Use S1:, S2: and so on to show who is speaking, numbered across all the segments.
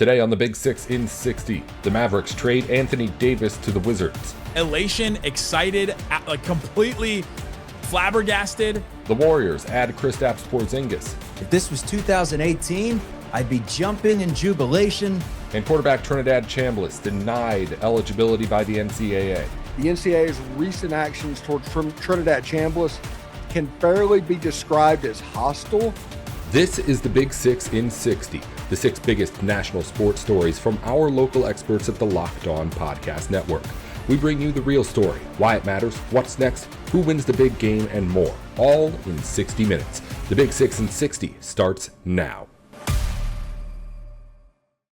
S1: Today on the Big Six in 60, the Mavericks trade Anthony Davis to the Wizards.
S2: Elation, excited, like completely flabbergasted.
S1: The Warriors add Kristaps Porzingis.
S3: If this was 2018, I'd be jumping in jubilation.
S1: And quarterback Trinidad Chambliss denied eligibility by the NCAA.
S4: The NCAA's recent actions toward Trinidad Chambliss can barely be described as hostile.
S1: This is the Big Six in 60, the six biggest national sports stories from our local experts at the Locked On Podcast Network. We bring you the real story, why it matters, what's next, who wins the big game, and more, all in 60 minutes. The Big Six in 60 starts now.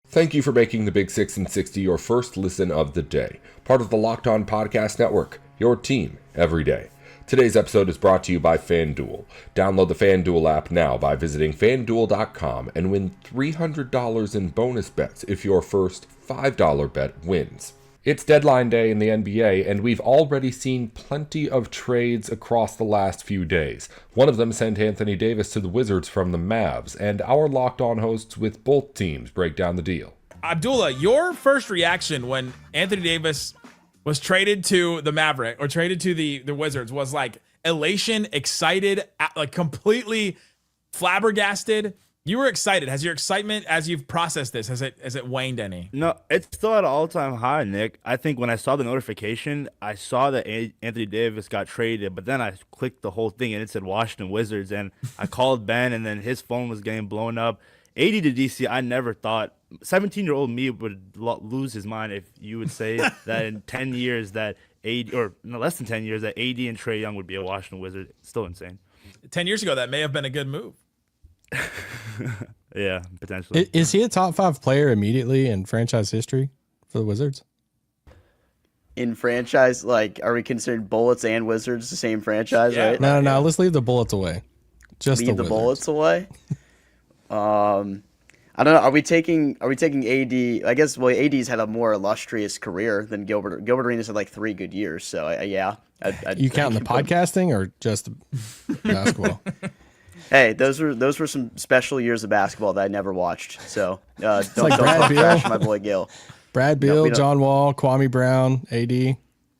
S1: Thank you for making the Big Six in 60 your first listen of the day. Part of the Locked On Podcast Network, your team every day. Today's episode is brought to you by FanDuel. Download the FanDuel app now by visiting FanDuel.com and win $300 in bonus bets if your first $5 bet wins. It's deadline day in the NBA, and we've already seen plenty of trades across the last few days. One of them sent Anthony Davis to the Wizards from the Mavs, and our Locked On hosts with both teams break down the deal.
S2: Abdullah, your first reaction when Anthony Davis was traded to the Maverick or traded to the Wizards was like elation, excited, like completely flabbergasted. You were excited. Has your excitement, as you've processed this, has it waned any?
S5: No, it's still at an all-time high, Nick. I think when I saw the notification, I saw that Anthony Davis got traded, but then I clicked the whole thing and it said Washington Wizards, and I called Ben, and then his phone was getting blown up. 80 to DC, I never thought 17-year-old me would lose his mind if you would say that in 10 years that AD, or no, less than 10 years, that AD and Trae Young would be a Washington Wizard. Still insane.
S2: 10 years ago, that may have been a good move.
S5: Yeah, potentially.
S6: Is he a top 5 player immediately in franchise history for the Wizards?
S7: In franchise, like, are we considering Bullets and Wizards the same franchise,
S2: Yeah.
S7: right?
S6: No. Let's leave the Bullets away. Just
S7: Leave the
S6: Wizards.
S7: Bullets away. I don't know. Are we taking AD? I guess, well, AD's had a more illustrious career than Gilbert. Gilbert Arenas had like 3 good years. So yeah.
S6: You counting the podcasting or just basketball?
S7: Hey, those were some special years of basketball that I never watched. So don't
S6: like Brad
S7: talk
S6: Beal.
S7: trash to my boy Gil.
S6: Brad
S7: No,
S6: Beal,
S7: we don't.
S6: John Wall, Kwame Brown, AD.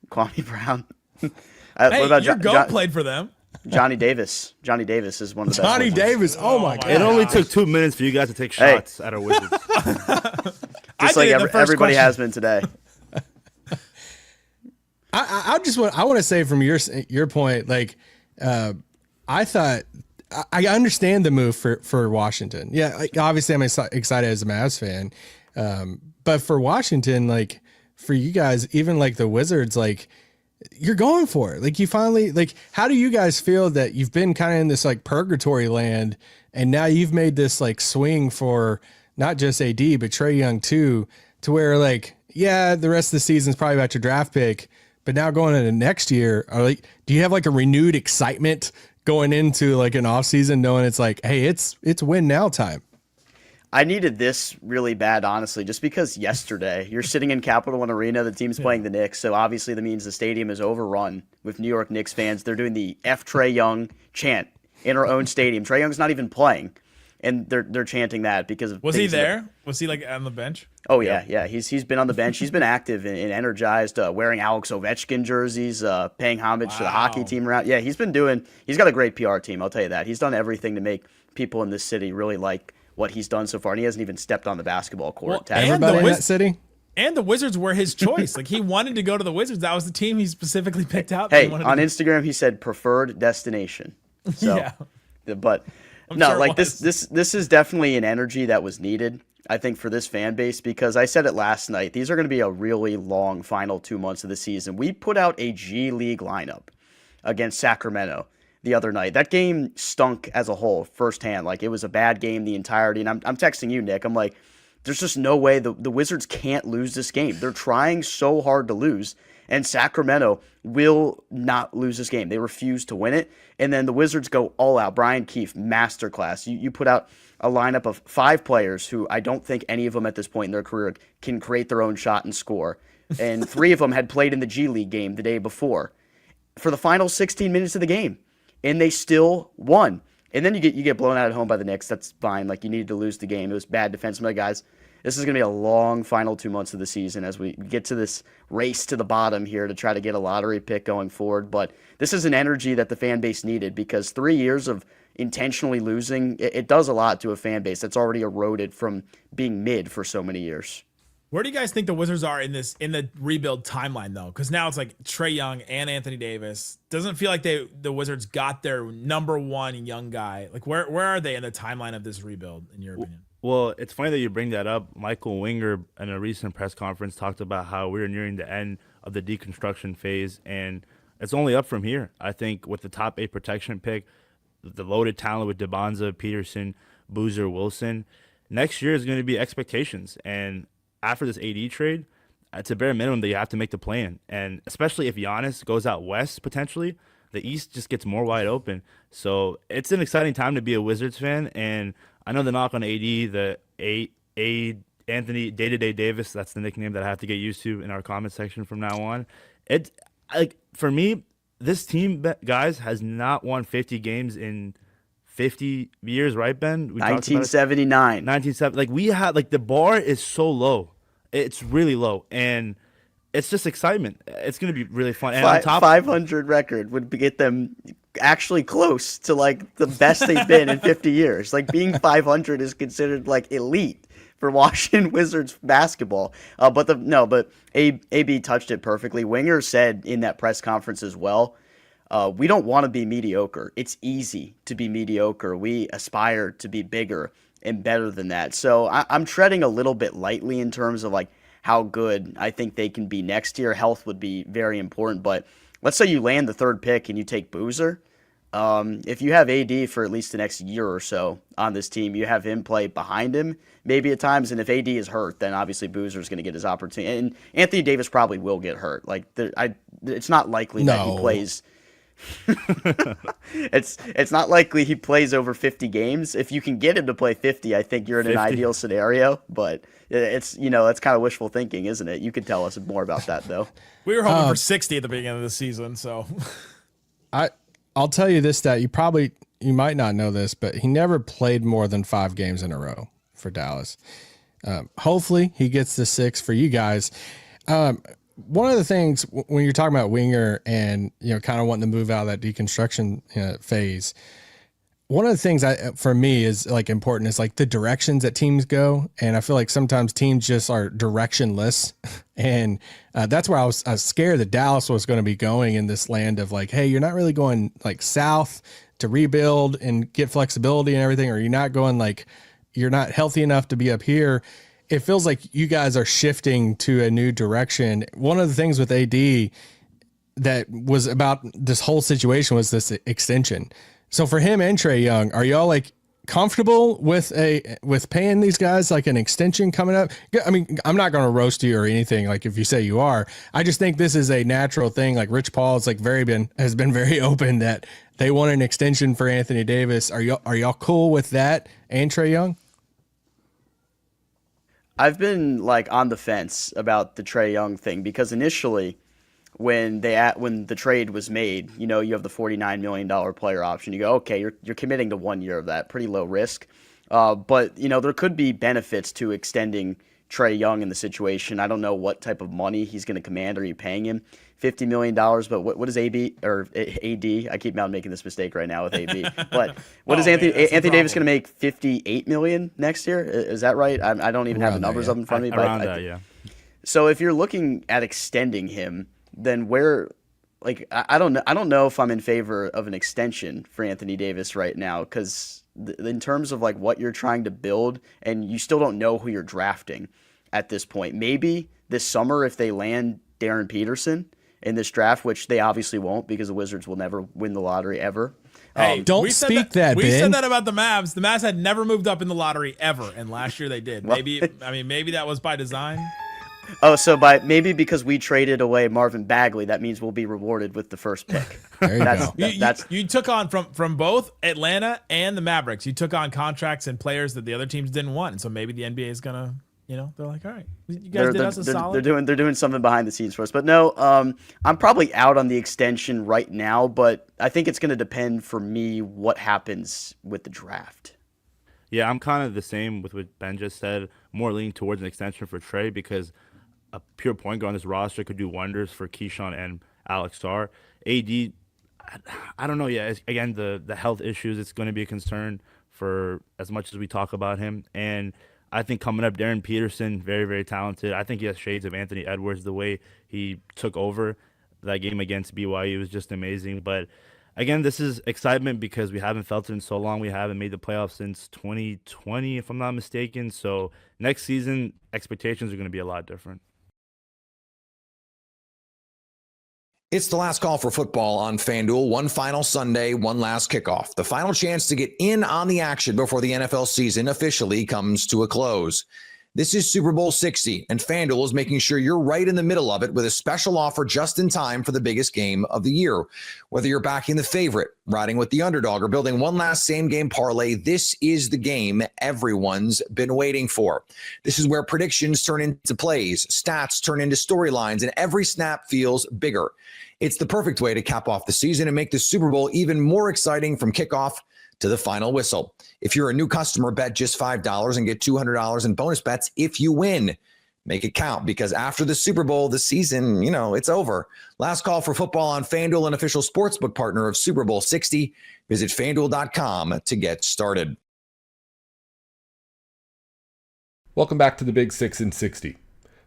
S7: Kwame Brown.
S2: Hey,
S7: what about
S2: your GOAT played for them.
S7: Johnny Davis? Johnny Davis is one of the best.
S6: Johnny
S7: Wizards.
S6: Davis. Oh my God.
S5: It only took 2 minutes for you guys to take shots at our Wizards.
S7: Just like everybody has been today.
S6: I want to say from your point, like, I thought I understand the move for Washington. Yeah, like, obviously I'm excited as a Mavs fan, but for Washington, like for you guys, even like the Wizards, like you're going for it. Like you finally, like, how do you guys feel that you've been kind of in this like purgatory land, and now you've made this like swing for not just AD but Trae Young too, to where like, yeah, the rest of the season is probably about your draft pick. But now going into next year, like, do you have like a renewed excitement going into like an off season, knowing it's like, hey, it's win now time?
S7: I needed this really bad, honestly, just because yesterday you're sitting in Capital One Arena, the team's playing the Knicks, so obviously that means the stadium is overrun with New York Knicks fans. They're doing the F Trae Young chant in our own stadium. Trae Young's not even playing, and they're chanting that because of.
S2: Was he there? Was he like on the bench?
S7: Oh yeah. He's been on the bench. He's been active and energized, wearing Alex Ovechkin jerseys, paying homage to the hockey team around. Yeah, he's got a great PR team. I'll tell you that. He's done everything to make people in this city really like what he's done so far, and he hasn't even stepped on the basketball court.
S2: Well,
S6: Everybody in that city?
S2: And the Wizards were his choice. Like, he wanted to go to the Wizards. That was the team he specifically picked out.
S7: Hey, on Instagram he said preferred destination. So,
S2: yeah.
S7: But no, like this is definitely an energy that was needed, I think, for this fan base, because I said it last night. These are going to be a really long final 2 months of the season. We put out a G League lineup against Sacramento the other night. That game stunk as a whole firsthand. Like, it was a bad game the entirety. And I'm texting you, Nick. I'm like, there's just no way the Wizards can't lose this game. They're trying so hard to lose, and Sacramento will not lose this game. They refuse to win it. And then the Wizards go all out. Brian Keefe, masterclass. You put out a lineup of 5 players who I don't think any of them at this point in their career can create their own shot and score. And 3 of them had played in the G League game the day before for the final 16 minutes of the game. And they still won. And then you get blown out at home by the Knicks. That's fine. Like, you needed to lose the game. It was bad defense by the guys. This is going to be a long final 2 months of the season as we get to this race to the bottom here to try to get a lottery pick going forward. But this is an energy that the fan base needed, because 3 years of intentionally losing, it does a lot to a fan base that's already eroded from being mid for so many years.
S2: Where do you guys think the Wizards are in the rebuild timeline, though? Because now it's like Trae Young and Anthony Davis. Doesn't feel like the Wizards got their number one young guy. Like, where are they in the timeline of this rebuild, in your opinion?
S5: Well, it's funny that you bring that up. Michael Winger, in a recent press conference, talked about how we're nearing the end of the deconstruction phase, and it's only up from here. I think with the top 8 protection pick, the loaded talent with DeBonza, Peterson, Boozer, Wilson, next year is going to be expectations. And after this AD trade, it's a bare minimum that you have to make the plan. And especially if Giannis goes out west potentially, the East just gets more wide open. So it's an exciting time to be a Wizards fan. And I know the knock on AD, Anthony Day-to-Day Davis, that's the nickname that I have to get used to in our comment section from now on. For me, this team, guys, has not won 50 games in 50 years, right, Ben?
S7: 1979.
S5: 1970. Like, we had, like, the bar is so low. It's really low. And it's just excitement. It's going to be really fun. And on top,
S7: 500 record would get them actually close to, like, the best they've been in 50 years. Like, being 500 is considered, like, elite for Washington Wizards basketball. But AB touched it perfectly. Winger said in that press conference as well, we don't want to be mediocre. It's easy to be mediocre. We aspire to be bigger and better than that. So I'm treading a little bit lightly in terms of, like, how good I think they can be next year. Health would be very important, but let's say you land the 3rd pick and you take Boozer. If you have AD for at least the next year or so on this team, you have him play behind him maybe at times. And if AD is hurt, then obviously Boozer is going to get his opportunity. And Anthony Davis probably will get hurt. Like, it's not likely that he plays. It's not likely he plays over 50 games. If you can get him to play 50, I think you're in an ideal scenario. But it's kind of wishful thinking, isn't it? You could tell us more about that, though.
S2: We were hoping for 60 at the beginning of the season, so
S6: I'll tell you this stat. You might not know this, but he never played more than 5 games in a row for Dallas. Hopefully he gets the 6 for you guys. One of the things when you're talking about Winger and, kind of wanting to move out of that deconstruction phase, one of the things for me is, like, important is, like, the directions that teams go. And I feel like sometimes teams just are directionless. And that's where I was scared that Dallas was going to be going in this land of, like, hey, you're not really going, like, south to rebuild and get flexibility and everything, or you're not going, like, you're not healthy enough to be up here. It feels like you guys are shifting to a new direction. One of the things with AD that was about this whole situation was this extension. So for him and Trae Young, are y'all, like, comfortable with paying these guys, like, an extension coming up? I mean, I'm not going to roast you or anything, like, if you say you are. I just think this is a natural thing. Like, Rich Paul is, like, has been very open that they want an extension for Anthony Davis. Are y'all cool with that and Trae Young?
S7: I've been, like, on the fence about the Trae Young thing, because initially when the trade was made, you have the $49 million player option. You go, okay, you're committing to 1 year of that, pretty low risk. But there could be benefits to extending Trae Young in the situation. I don't know what type of money he's going to command. Are you paying him $50 million? But what is AB or AD? I keep making this mistake right now with AB. But what is Anthony Davis going to make? $58 million next year? Is that right? I don't even have the numbers up in front of me.
S5: Around that, yeah.
S7: So if you're looking at extending him, then where? Like, I don't know if I'm in favor of an extension for Anthony Davis right now, because in terms of, like, what you're trying to build, and you still don't know who you're drafting at this point. Maybe this summer, if they land Darren Peterson in this draft, which they obviously won't, because the Wizards will never win the lottery ever.
S2: Hey,
S6: don't speak that,
S2: we
S6: Ben.
S2: said that about the Mavs. The Mavs had never moved up in the lottery ever, and last year they did. Maybe that was by design.
S7: Oh, so maybe because we traded away Marvin Bagley, that means we'll be rewarded with the first pick.
S2: You took on from both Atlanta and the Mavericks. You took on contracts and players that the other teams didn't want, and so maybe the NBA is gonna, they're like, all right, you guys did us a solid.
S7: They're doing something behind the scenes for us. But no, I'm probably out on the extension right now. But I think it's gonna depend for me what happens with the draft.
S5: Yeah, I'm kind of the same with what Ben just said. More leaning towards an extension for Trey because a pure point guard on this roster could do wonders for Keyshawn and Alex Starr. AD, I don't know. Yeah, again, the health issues, it's going to be a concern for as much as we talk about him. And I think coming up, Darren Peterson, very, very talented. I think he has shades of Anthony Edwards. The way he took over that game against BYU was just amazing. But again, this is excitement because we haven't felt it in so long. We haven't made the playoffs since 2020, if I'm not mistaken. So next season, expectations are going to be a lot different.
S8: It's the last call for football on FanDuel. One final Sunday, one last kickoff. The final chance to get in on the action before the NFL season officially comes to a close. This is Super Bowl 60, and FanDuel is making sure you're right in the middle of it with a special offer just in time for the biggest game of the year. Whether you're backing the favorite, riding with the underdog, or building one last same-game parlay, this is the game everyone's been waiting for. This is where predictions turn into plays, stats turn into storylines, and every snap feels bigger. It's the perfect way to cap off the season and make the Super Bowl even more exciting from kickoff to the final whistle. If you're a new customer, bet just $5 and get $200 in bonus bets if you win. Make it count because after the Super Bowl, the season, it's over. Last call for football on FanDuel, an official sportsbook partner of Super Bowl 60. Visit FanDuel.com to get started.
S1: Welcome back to the Big 6 and 60.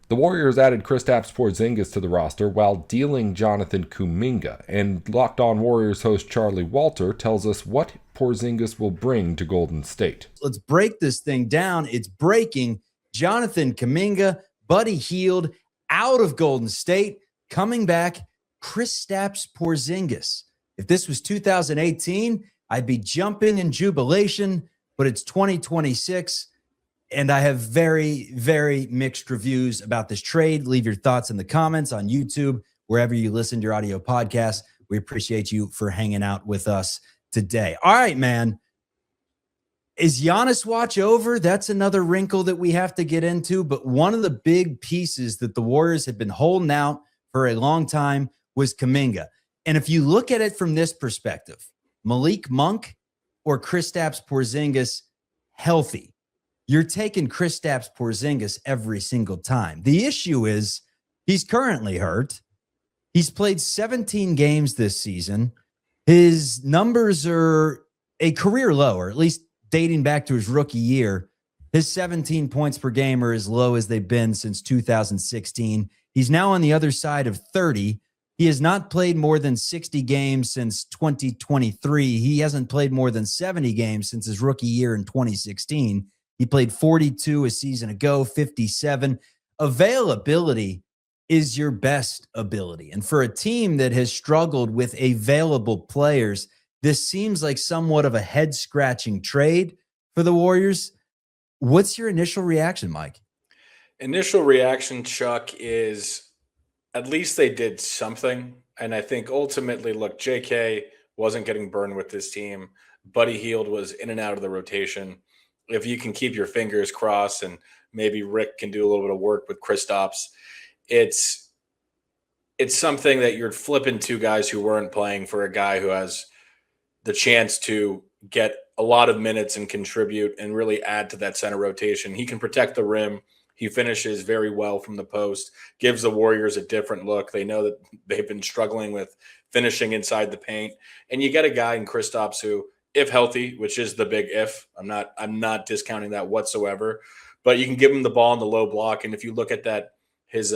S1: The Warriors added Kristaps Porzingis to the roster while dealing Jonathan Kuminga, and Locked On Warriors host Charlie Walter tells us what Porzingis will bring to Golden State.
S3: Let's break this thing down. It's breaking. Jonathan Kuminga, Buddy Hield, out of Golden State, coming back, Kristaps Porzingis. If this was 2018, I'd be jumping in jubilation, but it's 2026. And I have very, very mixed reviews about this trade. Leave your thoughts in the comments on YouTube, wherever you listen to your audio podcast. We appreciate you for hanging out with us today. All right, man. Is Giannis watch over? That's another wrinkle that we have to get into. But one of the big pieces that the Warriors have been holding out for a long time was Kuminga. And if you look at it from this perspective, Malik Monk or Kristaps Porzingis healthy, you're taking Kristaps Porzingis every single time. The issue is he's currently hurt. He's played 17 games this season. His numbers are a career low, or at least dating back to his rookie year. His 17 points per game are as low as they've been since 2016. He's now on the other side of 30. He has not played more than 60 games since 2023. He hasn't played more than 70 games since his rookie year in 2016. He played 42 a season ago, 57. Availability is your best ability. And for a team that has struggled with available players, this seems like somewhat of a head-scratching trade for the Warriors. What's your initial reaction, Mike?
S9: Initial reaction, Chuck, is at least they did something. And I think ultimately, look, JK wasn't getting burned with this team. Buddy Hield was in and out of the rotation. If you can keep your fingers crossed and maybe Rick can do a little bit of work with Kristaps, it's something that you're flipping two guys who weren't playing for a guy who has the chance to get a lot of minutes and contribute and really add to that center rotation. He can protect the rim. He finishes very well from the post, gives the Warriors a different look. They know that they've been struggling with finishing inside the paint. And you get a guy in Kristaps who, if healthy, which is the big if, I'm not discounting that whatsoever, but you can give him the ball in the low block. And if you look at that, his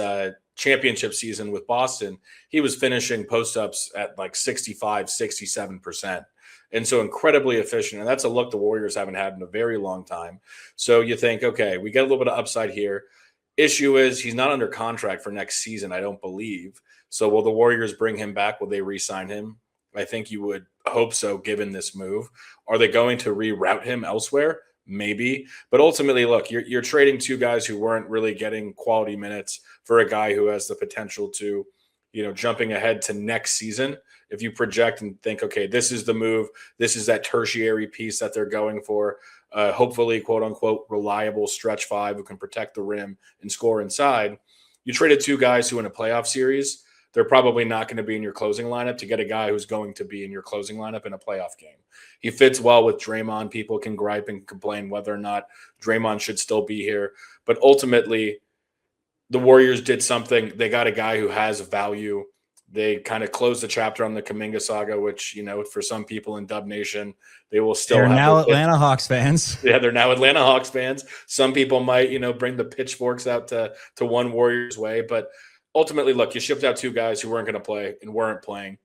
S9: championship season with Boston, he was finishing post-ups at like 65, 67%. And so incredibly efficient. And that's a look the Warriors haven't had in a very long time. So you think, okay, we get a little bit of upside here. Issue is he's not under contract for next season, I don't believe. So will the Warriors bring him back? Will they re-sign him? I think you would hope so, given this move. Are they going to reroute him elsewhere? Maybe. But ultimately, look, you're trading two guys who weren't really getting quality minutes for a guy who has the potential to, jumping ahead to next season. If you project and think, okay, this is the move, this is that tertiary piece that they're going for, hopefully, quote unquote, reliable stretch five who can protect the rim and score inside. You traded two guys who in a playoff series they're probably not going to be in your closing lineup to get a guy who's going to be in your closing lineup in a playoff game. He fits well with Draymond. People can gripe and complain whether or not Draymond should still be here. But ultimately, the Warriors did something. They got a guy who has value. They kind of closed the chapter on the Kuminga saga, which, for some people in Dub Nation, they will still
S3: They're
S9: have
S3: now Atlanta Hawks fans.
S9: Yeah, they're now Atlanta Hawks fans. Some people might, bring the pitchforks out to one Warriors way. But ultimately, look, you shipped out two guys who weren't going to play and weren't playing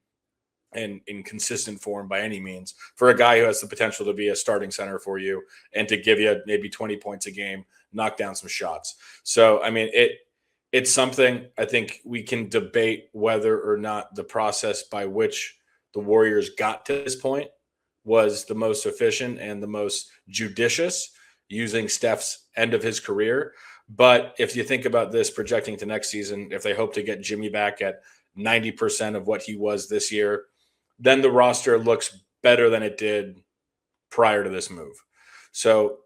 S9: in consistent form by any means for a guy who has the potential to be a starting center for you and to give you maybe 20 points a game, knock down some shots. So, it's something I think we can debate whether or not the process by which the Warriors got to this point was the most efficient and the most judicious, using Steph's end of his career. But if you think about this projecting to next season, if they hope to get Jimmy back at 90% of what he was this year, then the roster looks better than it did prior to this move. So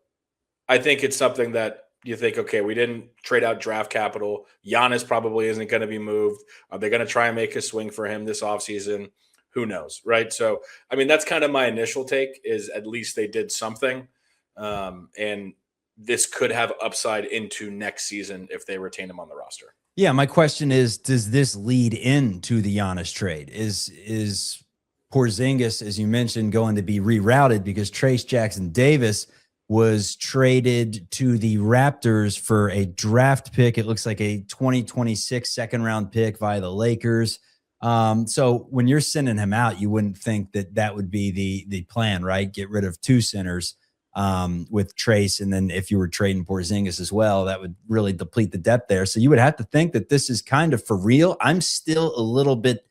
S9: I think it's something that you think, okay, we didn't trade out draft capital. Giannis probably isn't going to be moved. Are they going to try and make a swing for him this offseason? Who knows, right? So, that's kind of my initial take, is at least they did something. And this could have upside into next season if they retain him on the roster.
S3: Yeah, my question is, does this lead into the Giannis trade? Is Porzingis, as you mentioned, going to be rerouted because Trace Jackson Davis was traded to the Raptors for a draft pick? It looks like a 2026 second-round pick via the Lakers. So when you're sending him out, you wouldn't think that would be the plan, right? Get rid of two centers with Trace, and then if you were trading Porzingis as well, that would really deplete the depth there. So you would have to think that this is kind of for real. I'm still a little bit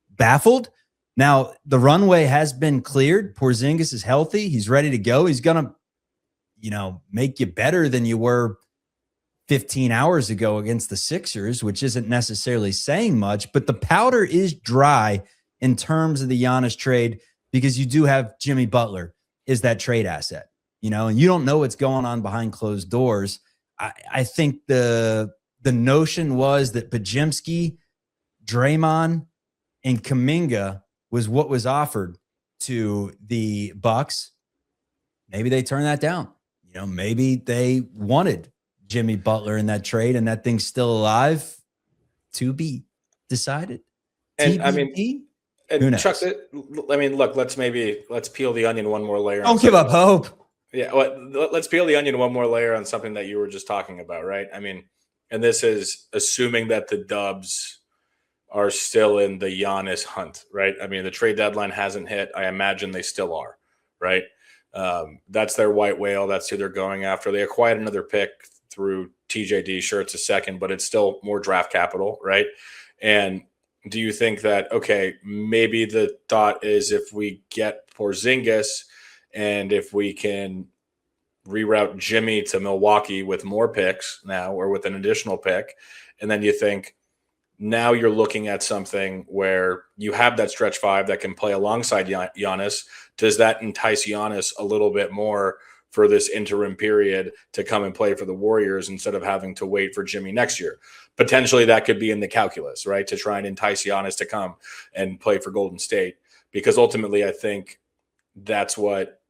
S3: baffled. Now, the runway has been cleared. Porzingis is healthy. He's ready to go. He's going to make you better than you were 15 hours ago against the Sixers, which isn't necessarily saying much, but the powder is dry in terms of the Giannis trade because you do have Jimmy Butler is that trade asset, and you don't know what's going on behind closed doors. I think the notion was that Podziemski, Draymond, and Kuminga was what was offered to the Bucks. Maybe they turned that down. Maybe they wanted Jimmy Butler in that trade, and that thing's still alive to be decided.
S9: And
S3: TBD?
S9: Who knows? Chuck, look, let's peel the onion one more layer.
S3: Don't give up hope.
S9: Yeah, let's peel the onion one more layer on something that you were just talking about, right? And this is assuming that the Dubs are still in the Giannis hunt, right? The trade deadline hasn't hit. I imagine they still are, right? That's their white whale. That's who they're going after. They acquired another pick through TJD. Sure, it's a second, but it's still more draft capital, right? And do you think that, okay, maybe the thought is if we get Porzingis and if we can reroute Jimmy to Milwaukee with more picks now or with an additional pick, and then you think now you're looking at something where you have that stretch five that can play alongside Giannis. Does that entice Giannis a little bit more for this interim period to come and play for the Warriors instead of having to wait for Jimmy next year? Potentially that could be in the calculus, right? To try and entice Giannis to come and play for Golden State, because ultimately I think that's what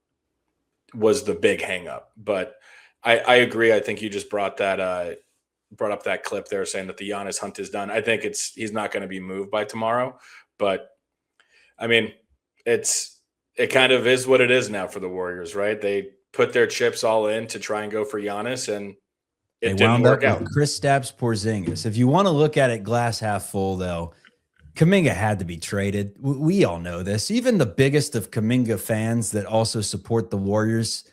S9: was the big hang up. But I agree. I think you just brought up that clip there saying that the Giannis hunt is done. I think he's not going to be moved by tomorrow, but it kind of is what it is now for the Warriors, right? They put their chips all in to try and go for Giannis, and it didn't work out.
S3: Kristaps Porzingis. If you want to look at it glass half full, though, Kuminga had to be traded. We all know this. Even the biggest of Kuminga fans that also support the Warriors,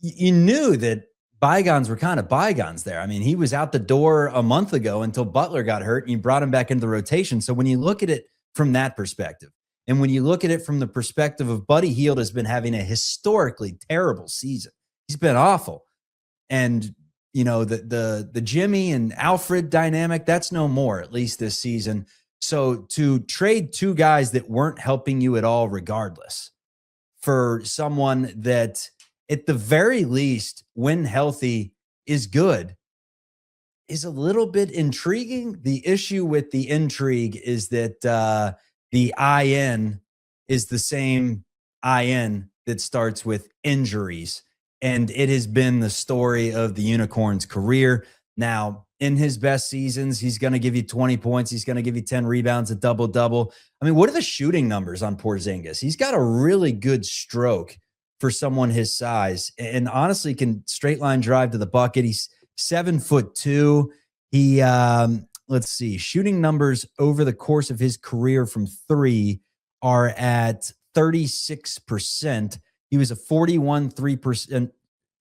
S3: you knew that bygones were kind of bygones there. He was out the door a month ago until Butler got hurt and you brought him back into the rotation. So when you look at it from that perspective, and when you look at it from the perspective of Buddy Hield has been having a historically terrible season. He's been awful. And, the Jimmy and Alfred dynamic, that's no more, at least this season. So to trade two guys that weren't helping you at all regardless for someone that at the very least, when healthy, is good, is a little bit intriguing. The issue with the intrigue is that the IN is the same IN that starts with injuries. And it has been the story of the Unicorn's career. Now, in his best seasons, he's going to give you 20 points. He's going to give you 10 rebounds, a double-double. I mean, what are the shooting numbers on Porzingis? He's got a really good stroke for someone his size, and honestly can straight line drive to the bucket. He's 7'2". He, let's see, shooting numbers over the course of his career from three are at 36%. He was a 41.3%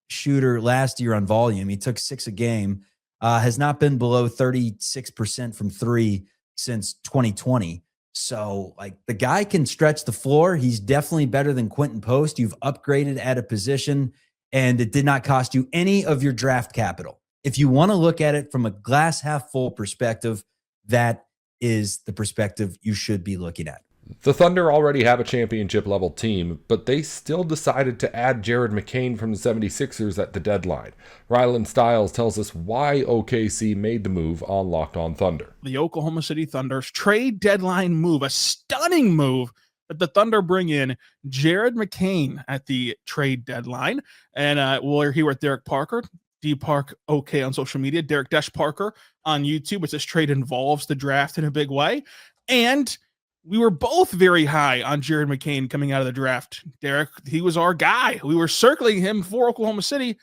S3: shooter last year on volume. He took 6 a game. Has not been below 36% from three since 2020. So, like, the guy can stretch the floor. He's definitely better than Quentin Post. You've upgraded at a position, and it did not cost you any of your draft capital. If you want to look at it from a glass half full perspective, that is the perspective you should be looking at.
S1: The Thunder already have a championship-level team, but they still decided to add Jared McCain from the 76ers at the deadline. Rylan Stiles tells us why OKC made the move on Locked On Thunder.
S10: The Oklahoma City Thunder's trade deadline move, a stunning move that the Thunder bring in Jared McCain at the trade deadline. And we're here with Derek Parker, DPark OK on social media, Derek Parker on YouTube, which this trade involves the draft in a big way. And we were both very high on Jared McCain coming out of the draft. Derek, he was our guy. We were circling him for Oklahoma City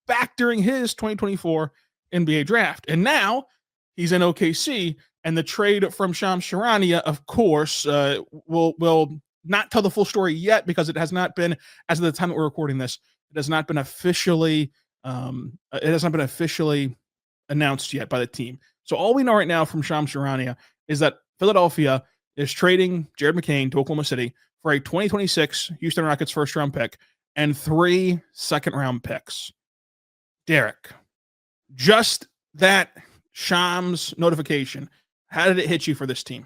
S10: back during his 2024 NBA draft. And now he's in OKC, and the trade from Shams Charania, of course, will not tell the full story yet because it has not been, as of the time that we're recording this, it has not been officially announced yet by the team. So all we know right now from Shams Charania is that Philadelphia is trading Jared McCain to Oklahoma City for a 2026 Houston Rockets first-round pick and 3 second-round picks. Derek, just that Shams notification, how did it hit you for this team?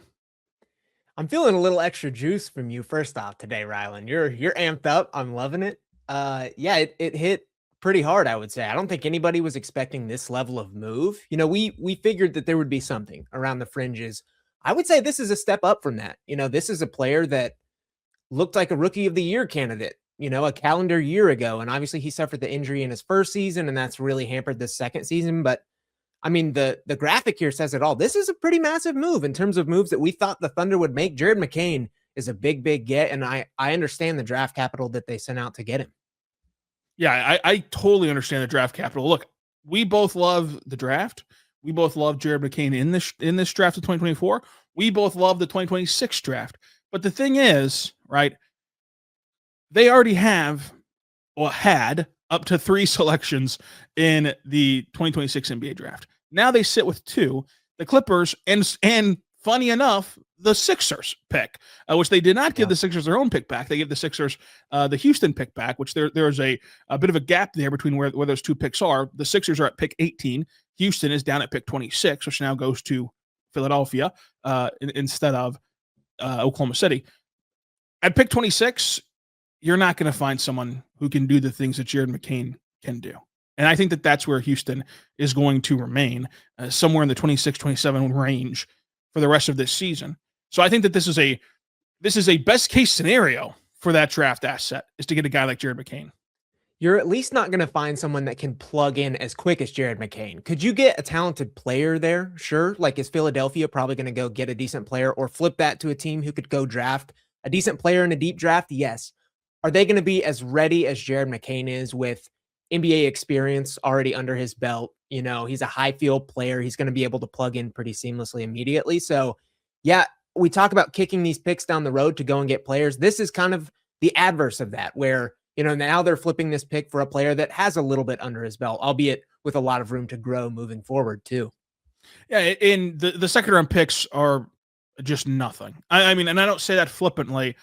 S11: I'm feeling a little extra juice from you first off today, Rylan. You're amped up. I'm loving it. Yeah, it hit pretty hard, I would say. I don't think anybody was expecting this level of move. You know, we figured that there would be something around the fringes. I would say this is a step up from that. You know, this is a player that looked like a rookie of the year candidate, you know, a calendar year ago. And obviously he suffered the injury in his first season, and that's really hampered this second season. But I mean, the graphic here says it all. This is a pretty massive move in terms of moves that we thought the Thunder would make. Jared McCain is a big get. And I understand the draft capital that they sent out to get him.
S10: Yeah, I totally understand the draft capital. Look, we both love the draft. We both love Jared McCain in this draft of 2024. We both love the 2026 draft. But the thing is, right, they already have or had up to 3 selections in the 2026 NBA draft. Now they sit with 2, the Clippers and funny enough, the Sixers pick, which they did not give the Sixers their own pick back. They gave the Sixers the Houston pick back, which there's a bit of a gap there between where those 2 picks are. The Sixers are at pick 18. Houston is down at pick 26, which now goes to Philadelphia instead of Oklahoma City. At pick 26, you're not going to find someone who can do the things that Jared McCain can do. And I think that that's where Houston is going to remain, somewhere in the 26-27 range for the rest of this season. So I think that this is a best case scenario for that draft asset, is to get a guy like Jared McCain.
S11: You're at least not going to find someone that can plug in as quick as Jared McCain. Could you get a talented player there? Sure. Like, is Philadelphia probably going to go get a decent player, or flip that to a team who could go draft a decent player in a deep draft? Yes. Are they going to be as ready as Jared McCain is with NBA experience already under his belt? You know, he's a high field player. He's going to be able to plug in pretty seamlessly immediately. So yeah, we talk about kicking these picks down the road to go and get players. This is kind of the adverse of that, where, you know, now they're flipping this pick for a player that has a little bit under his belt, albeit with a lot of room to grow moving forward too.
S10: Yeah, and the second round picks are just nothing. I mean, and I don't say that flippantly.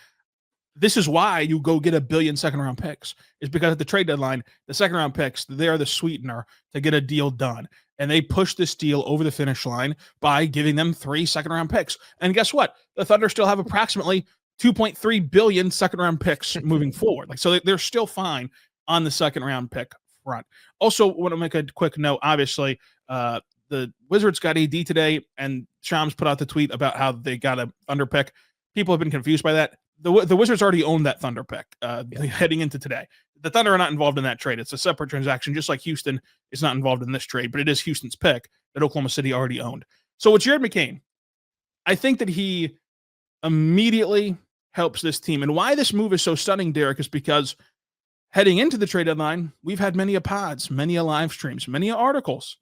S10: This is why you go get $1 billion second round picks, is because at the trade deadline, the second round picks, they are the sweetener to get a deal done. And they push this deal over the finish line by giving them 3 second round picks. And guess what? The Thunder still have approximately $2.3 billion second round picks moving forward. Like, so they're still fine on the second round pick front. Also, want to make a quick note. Obviously, the Wizards got AD today, and Shams put out the tweet about how they got a Thunder pick. People have been confused by that. The Wizards already owned that Thunder pick heading into today. The Thunder are not involved in that trade. It's a separate transaction, just like Houston is not involved in this trade, but it is Houston's pick that Oklahoma City already owned. So with Jared McCain, I think that he immediately helps this team. And why this move is so stunning, Derek, is because heading into the trade deadline, we've had many a pods, many a live streams, many articles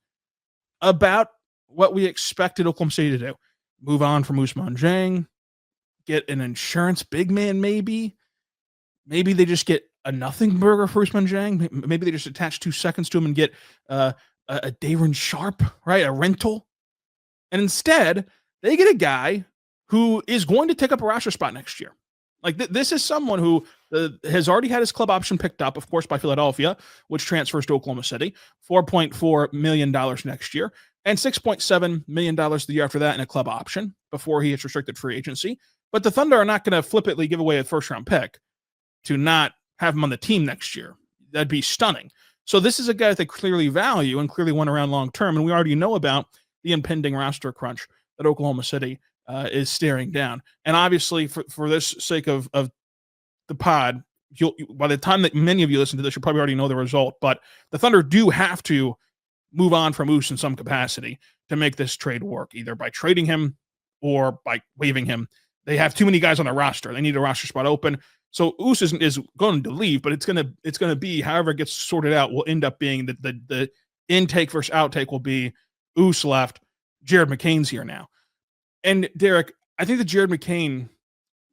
S10: about what we expected Oklahoma City to do. Move on from Ousmane Dieng, get an insurance big man maybe. Maybe they just get a nothing burger for Ousmane Dieng. Maybe they just attach 2 seconds to him and get a Dayron Sharp, right? A rental. And instead, they get a guy who is going to take up a roster spot next year. Like this is someone who has already had his club option picked up, of course, by Philadelphia, which transfers to Oklahoma City, $4.4 million next year, and $6.7 million the year after that in a club option before he hits restricted free agency. But the Thunder are not going to flippantly give away a first-round pick to not have him on the team next year. That'd be stunning. So this is a guy that they clearly value and clearly want around long-term, and we already know about the impending roster crunch that Oklahoma City is staring down. And obviously, for this sake of the pod, by the time that many of you listen to this, you probably already know the result, but the Thunder do have to move on from Oos in some capacity to make this trade work, either by trading him or by waiving him. They have too many guys on the roster. They need a roster spot open. So Oos is going to leave, but it's gonna be however it gets sorted out will end up being the intake versus outtake will be Oos left, Jared McCain's here now. And Derek, I think that Jared McCain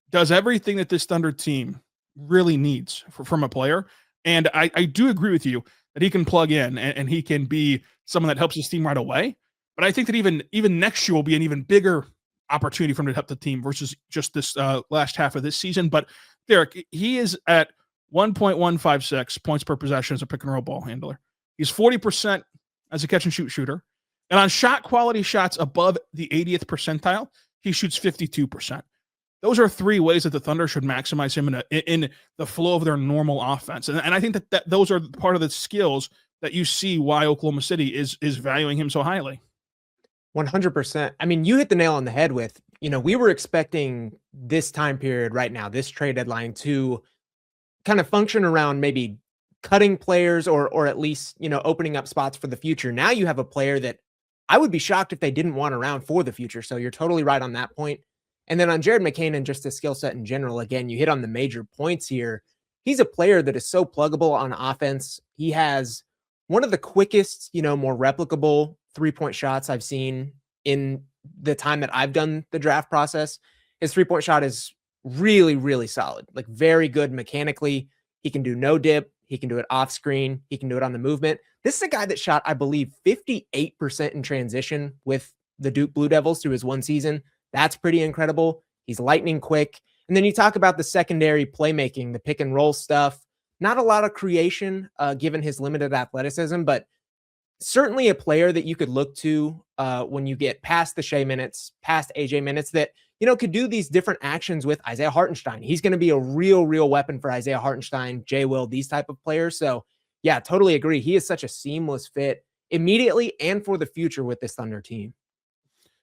S10: does everything that this Thunder team really needs from a player. And I do agree with you that he can plug in and he can be someone that helps his team right away. But I think that even next year will be an even bigger opportunity for him to help the team versus just this last half of this season. But Derek, he is at 1.156 points per possession as a pick and roll ball handler. He's 40% as a catch and shoot shooter. And on shot quality shots above the 80th percentile, he shoots 52%. Those are 3 ways that the Thunder should maximize him in the flow of their normal offense. And I think that those are part of the skills that you see why Oklahoma City is valuing him so highly.
S11: 100%. I mean, you hit the nail on the head with, we were expecting this time period right now, this trade deadline to kind of function around maybe cutting players or at least, opening up spots for the future. Now you have a player that I would be shocked if they didn't want around for the future. So you're totally right on that point. And then on Jared McCain and just his skill set in general, again, you hit on the major points here. He's a player that is so pluggable on offense. He has one of the quickest, more replicable 3-point shots I've seen in the time that I've done the draft process. His 3-point shot is really, really solid, like very good mechanically. He can do no dip. He can do it off screen. He can do it on the movement. This is a guy that shot, I believe, 58% in transition with the Duke Blue Devils through his one season. That's pretty incredible. He's lightning quick. And then you talk about the secondary playmaking, the pick and roll stuff. Not a lot of creation given his limited athleticism, but certainly a player that you could look to when you get past the Shea minutes, past AJ minutes that, could do these different actions with Isaiah Hartenstein. He's going to be a real weapon for Isaiah Hartenstein, Jay Will, these type of players. So yeah, totally agree. He is such a seamless fit immediately and for the future with this Thunder team.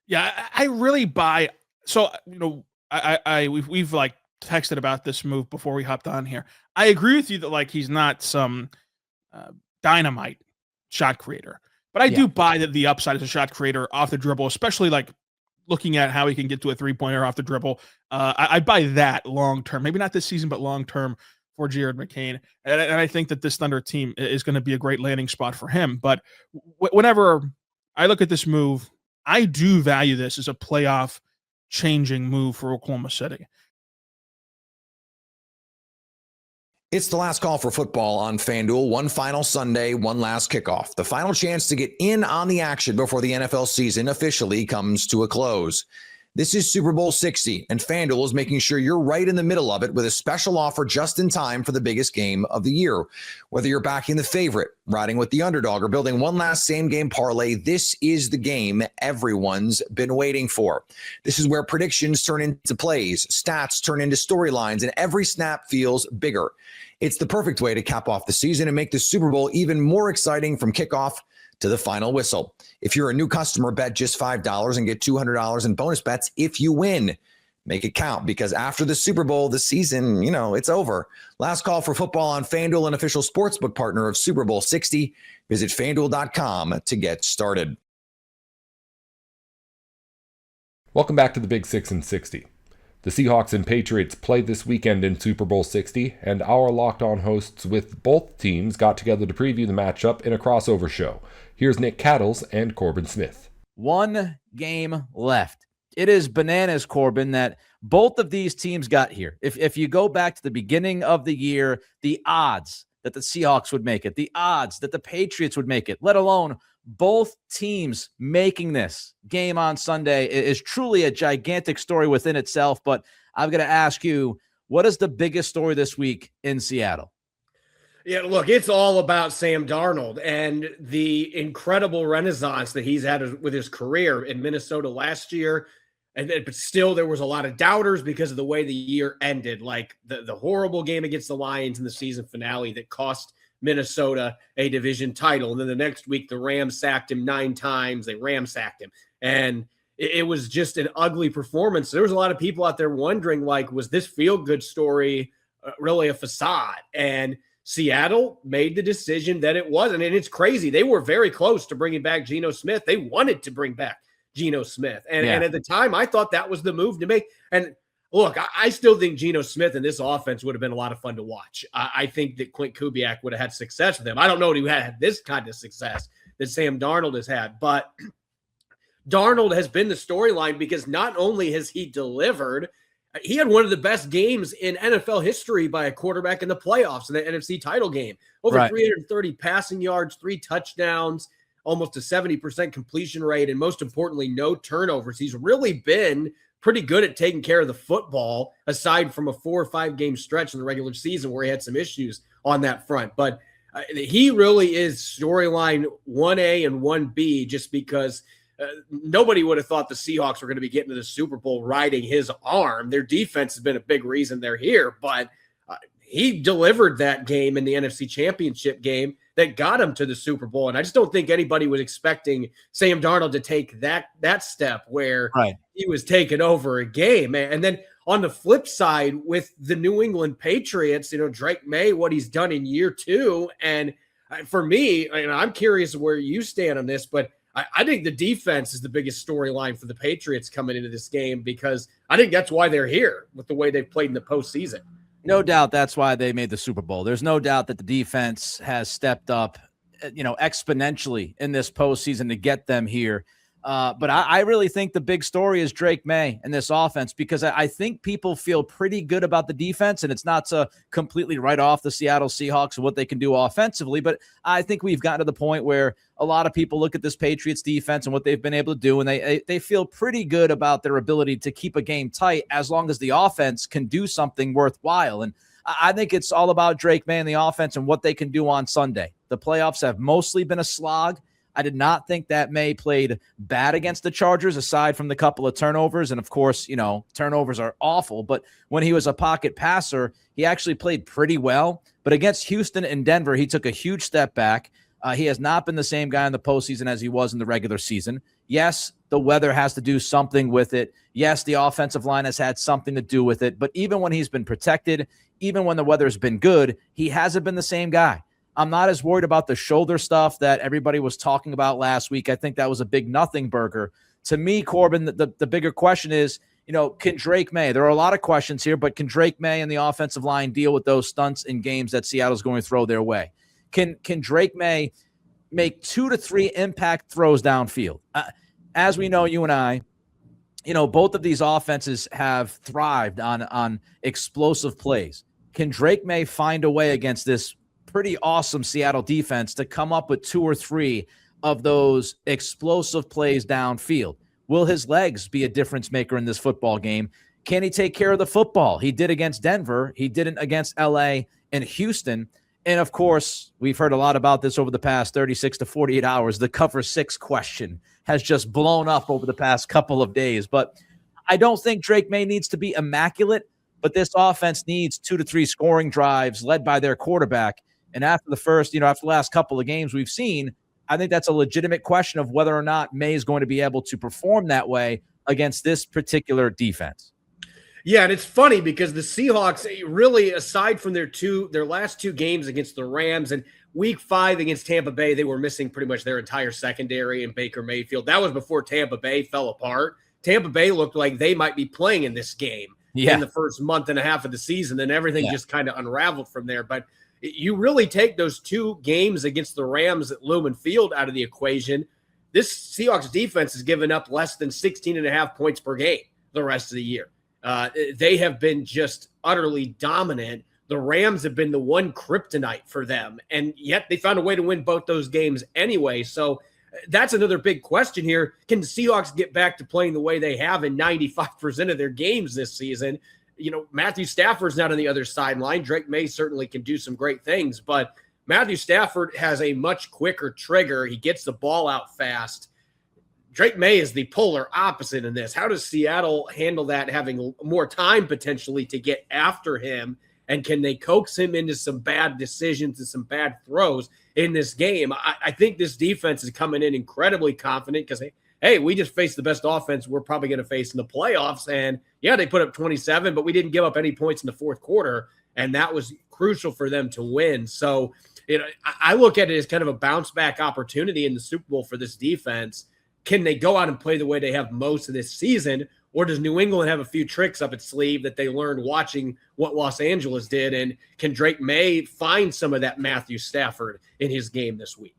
S10: Yeah, I really buy. So, we've like texted about this move before we hopped on here. I agree with you that like he's not some dynamite shot creator, but I do buy that the upside as a shot creator off the dribble, especially like looking at how he can get to a 3-pointer off the dribble. I buy that long term, maybe not this season, but long term for Jared McCain. And I think that this Thunder team is going to be a great landing spot for him. But whenever I look at this move, I do value this as a playoff changing move for Oklahoma City.
S8: It's the last call for football on FanDuel. One final Sunday, one last kickoff. The final chance to get in on the action before the NFL season officially comes to a close. This is Super Bowl 60, and FanDuel is making sure you're right in the middle of it with a special offer just in time for the biggest game of the year. Whether you're backing the favorite, riding with the underdog, or building one last same-game parlay, this is the game everyone's been waiting for. This is where predictions turn into plays, stats turn into storylines, and every snap feels bigger. It's the perfect way to cap off the season and make the Super Bowl even more exciting from kickoff to the final whistle. If you're a new customer, bet just $5 and get $200 in bonus bets if you win. Make it count, because after the Super Bowl, the season, it's over. Last call for football on FanDuel, an official sportsbook partner of Super Bowl 60. Visit FanDuel.com to get started.
S1: Welcome back to the Big 6 and 60. The Seahawks and Patriots played this weekend in Super Bowl 60, and our Locked On hosts with both teams got together to preview the matchup in a crossover show. Here's Nick Cattles and Corbin Smith.
S12: One game left. It is bananas, Corbin, that both of these teams got here. If you go back to the beginning of the year, the odds that the Seahawks would make it, the odds that the Patriots would make it, let alone both teams making this game on Sunday, is truly a gigantic story within itself. But I've got to ask you, what is the biggest story this week in Seattle?
S13: Yeah, look, it's all about Sam Darnold and the incredible renaissance that he's had with his career in Minnesota last year. But still, there was a lot of doubters because of the way the year ended, like the horrible game against the Lions in the season finale that cost Minnesota a division title. And then the next week, the Rams sacked him 9 times. They ramsacked him. And it was just an ugly performance. There was a lot of people out there wondering, like, was this feel-good story really a facade? And Seattle made the decision that it wasn't. And it's crazy. They were very close to bringing back Geno Smith. They wanted to bring back Geno Smith. And at the time, I thought that was the move to make. And look, I still think Geno Smith and this offense would have been a lot of fun to watch. I think that Clint Kubiak would have had success with him. I don't know if he had this kind of success that Sam Darnold has had, but Darnold has been the storyline because not only has he delivered, he had one of the best games in NFL history by a quarterback in the playoffs in the NFC title game. Over 330 passing yards, 3 touchdowns, almost a 70% completion rate, and most importantly, no turnovers. He's really been pretty good at taking care of the football, aside from a 4 or 5 game stretch in the regular season where he had some issues on that front. But he really is storyline 1A and 1B, just because nobody would have thought the Seahawks were going to be getting to the Super Bowl riding his arm. Their defense has been a big reason they're here, but he delivered that game in the NFC Championship game that got him to the Super Bowl. And I just don't think anybody was expecting Sam Darnold to take that step where he was taking over a game. And then on the flip side, with the New England Patriots, Drake May, what he's done in year 2. And for me, I'm curious where you stand on this, but I think the defense is the biggest storyline for the Patriots coming into this game, because I think that's why they're here with the way they've played in the postseason.
S12: No doubt that's why they made the Super Bowl. There's no doubt that the defense has stepped up, exponentially in this postseason to get them here. But I really think the big story is Drake May and this offense, because I think people feel pretty good about the defense, and it's not to completely write off the Seattle Seahawks and what they can do offensively, but I think we've gotten to the point where a lot of people look at this Patriots defense and what they've been able to do, and they feel pretty good about their ability to keep a game tight as long as the offense can do something worthwhile. And I think it's all about Drake May and the offense and what they can do on Sunday. The playoffs have mostly been a slog. I did not think that May played bad against the Chargers, aside from the couple of turnovers. And of course, turnovers are awful, but when he was a pocket passer, he actually played pretty well. But against Houston and Denver, he took a huge step back. He has not been the same guy in the postseason as he was in the regular season. Yes, the weather has to do something with it. Yes, the offensive line has had something to do with it. But even when he's been protected, even when the weather's been good, he hasn't been the same guy. I'm not as worried about the shoulder stuff that everybody was talking about last week. I think that was a big nothing burger. To me, Corbin, the bigger question is, can Drake May, there are a lot of questions here, but can Drake May and the offensive line deal with those stunts in games that Seattle's going to throw their way? Can Drake May make 2 to 3 impact throws downfield? As we know, you and I, both of these offenses have thrived on explosive plays. Can Drake May find a way against this pretty awesome Seattle defense to come up with 2 or 3 of those explosive plays downfield? Will his legs be a difference maker in this football game? Can he take care of the football? He did against Denver. He didn't against LA and Houston. And of course, we've heard a lot about this over the past 36 to 48 hours. The cover 6 question has just blown up over the past couple of days. But I don't think Drake May needs to be immaculate, but this offense needs 2 to 3 scoring drives led by their quarterback. And after the last couple of games we've seen, I think that's a legitimate question of whether or not May is going to be able to perform that way against this particular defense.
S13: Yeah, and it's funny because the Seahawks really, aside from their last two games against the Rams and Week 5 against Tampa Bay, they were missing pretty much their entire secondary and Baker Mayfield. That was before Tampa Bay fell apart. Tampa Bay looked like they might be playing in this game in the first month and a half of the season, and everything just kind of unraveled from there. But you really take those two games against the Rams at Lumen Field out of the equation, this Seahawks defense has given up less than 16.5 points per game the rest of the year. They have been just utterly dominant. The Rams have been the one kryptonite for them, and yet they found a way to win both those games anyway. So that's another big question here. Can the Seahawks get back to playing the way they have in 95% of their games this season? You know, Matthew Stafford's not on the other sideline. Drake May certainly can do some great things, but Matthew Stafford has a much quicker trigger. He gets the ball out fast. Drake May is the polar opposite in this. How does Seattle handle that, having more time potentially to get after him? And can they coax him into some bad decisions and some bad throws in this game? I think this defense is coming in incredibly confident because, hey, we just faced the best offense we're probably going to face in the playoffs. And, yeah, they put up 27, but we didn't give up any points in the fourth quarter, and that was crucial for them to win. So, I look at it as kind of a bounce-back opportunity in the Super Bowl for this defense. Can they go out and play the way they have most of this season, or does New England have a few tricks up its sleeve that they learned watching what Los Angeles did? And can Drake May find some of that Matthew Stafford in his game this week?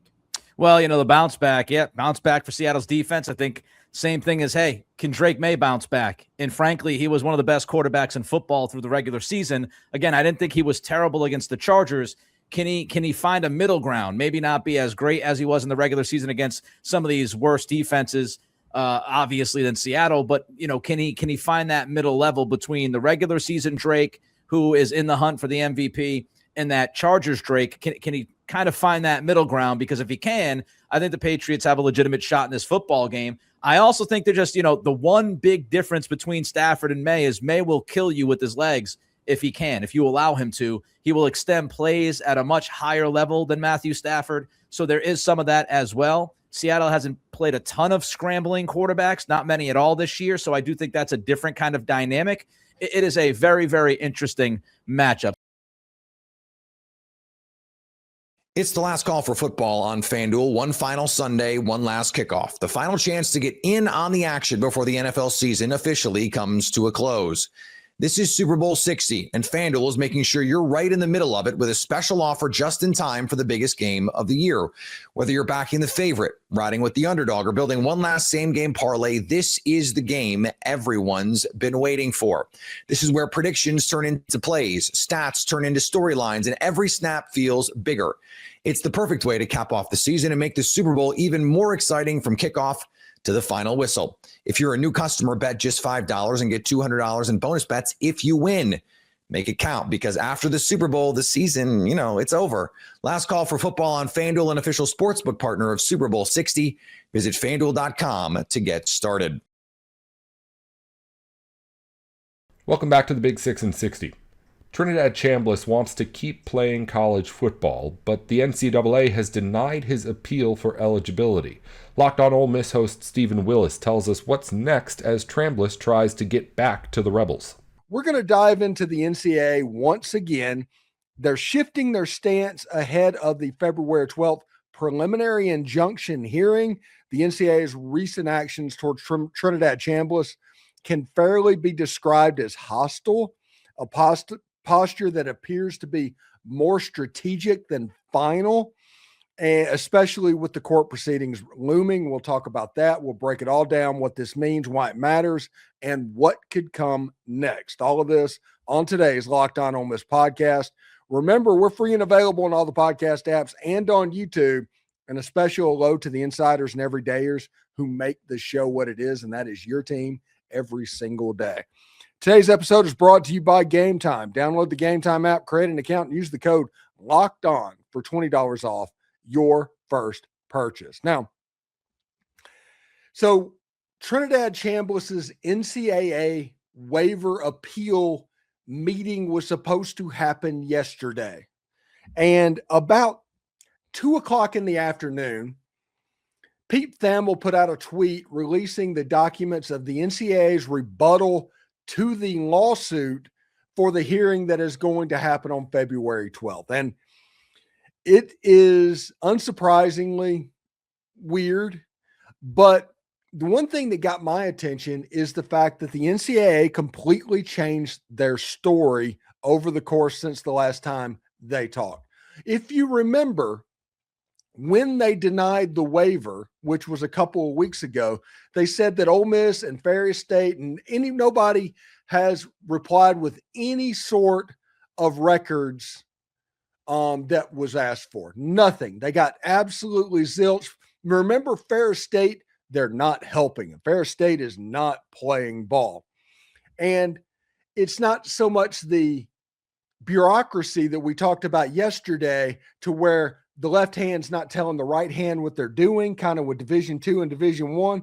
S12: Well, the bounce back for Seattle's defense. I think same thing as, hey, can Drake May bounce back? And frankly, he was one of the best quarterbacks in football through the regular season. Again, I didn't think he was terrible against the Chargers. Can he find a middle ground? Maybe not be as great as he was in the regular season against some of these worse defenses, obviously, than Seattle. But, can he find that middle level between the regular season Drake, who is in the hunt for the MVP, and that Chargers Drake? Can he kind of find that middle ground? Because if he can, I think the Patriots have a legitimate shot in this football game. I also think they're just, the one big difference between Stafford and May is May will kill you with his legs. If he can, if you allow him to, he will extend plays at a much higher level than Matthew Stafford. So there is some of that as well. Seattle hasn't played a ton of scrambling quarterbacks, not many at all this year. So I do think that's a different kind of dynamic. It is a very, very interesting matchup.
S8: It's the last call for football on FanDuel. One final Sunday, one last kickoff. The final chance to get in on the action before the NFL season officially comes to a close. This is Super Bowl 60, and FanDuel is making sure you're right in the middle of it with a special offer just in time for the biggest game of the year. Whether you're backing the favorite, riding with the underdog, or building one last same-game parlay, this is the game everyone's been waiting for. This is where predictions turn into plays, stats turn into storylines, and every snap feels bigger. It's the perfect way to cap off the season and make the Super Bowl even more exciting from kickoff to the final whistle. If you're a new customer, bet just $5 and get $200 in bonus bets if you win. Make it count, because after the Super Bowl, the season, it's over. Last call for football on FanDuel, an official sportsbook partner of Super Bowl 60. Visit FanDuel.com to get started.
S1: Welcome back to the Big 6 and 60. Trinidad Chambliss wants to keep playing college football, but the NCAA has denied his appeal for eligibility. Locked On Ole Miss host Stephen Willis tells us what's next as Chambliss tries to get back to the Rebels.
S4: We're going to dive into the NCAA once again. They're shifting their stance ahead of the February 12th preliminary injunction hearing. The NCAA's recent actions towards Trinidad Chambliss can fairly be described as hostile, a posture that appears to be more strategic than final, and especially with the court proceedings looming. We'll talk about that. We'll break it all down, what this means, why it matters, and what could come next. All of this on today's Locked On Ole Miss podcast. Remember, we're free and available on all the podcast apps and on YouTube, and a special hello to the insiders and everydayers who make the show what it is, and that is your team every single day. Today's episode is brought to you by Gametime. Download the Gametime app, create an account, and use the code LOCKEDON for $20 off your first purchase. Now, so Trinidad Chambliss's NCAA waiver appeal meeting was supposed to happen yesterday. And about 2:00 in the afternoon, Pete Thamel put out a tweet releasing the documents of the NCAA's rebuttal to the lawsuit for the hearing that is going to happen on February 12th. And it is unsurprisingly weird, but the one thing that got my attention is the fact that the NCAA completely changed their story over the course since the last time they talked. If you remember, when they denied the waiver, which was a couple of weeks ago, they said that Ole Miss and Ferris State and nobody has replied with any sort of records that was asked for. Nothing. They got absolutely zilch. Remember, Ferris State, they're not helping. Ferris State is not playing ball. And it's not so much the bureaucracy that we talked about yesterday to where the left hand's not telling the right hand what they're doing, kind of with Division II and Division I.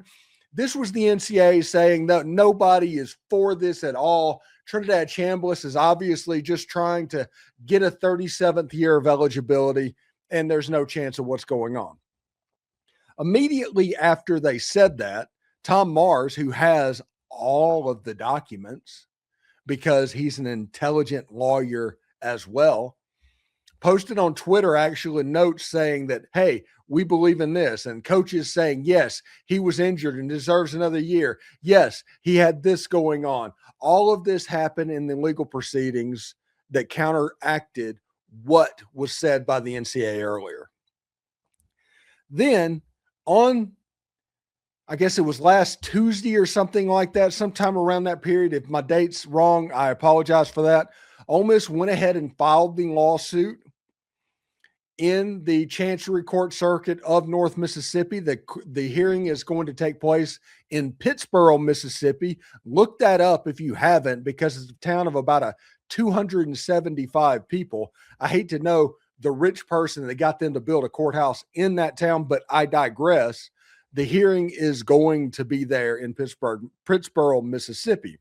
S4: This was the NCAA saying that nobody is for this at all. Trinidad Chambliss is obviously just trying to get a 37th year of eligibility, and there's no chance of what's going on. Immediately after they said that, Tom Mars, who has all of the documents because he's an intelligent lawyer as well, posted on Twitter actually notes saying that, hey, we believe in this. And coaches saying, yes, he was injured and deserves another year. Yes, he had this going on. All of this happened in the legal proceedings that counteracted what was said by the NCAA earlier. Then on, I guess it was last Tuesday or something like that, sometime around that period. If my date's wrong, I apologize for that. Ole Miss went ahead and filed the lawsuit in the Chancery Court Circuit of North Mississippi. The hearing is going to take place in Pittsboro, Mississippi. Look that up if you haven't, because it's a town of about 275 people. I hate to know the rich person that got them to build a courthouse in that town, but I digress. The hearing is going to be there in Pittsboro, Mississippi.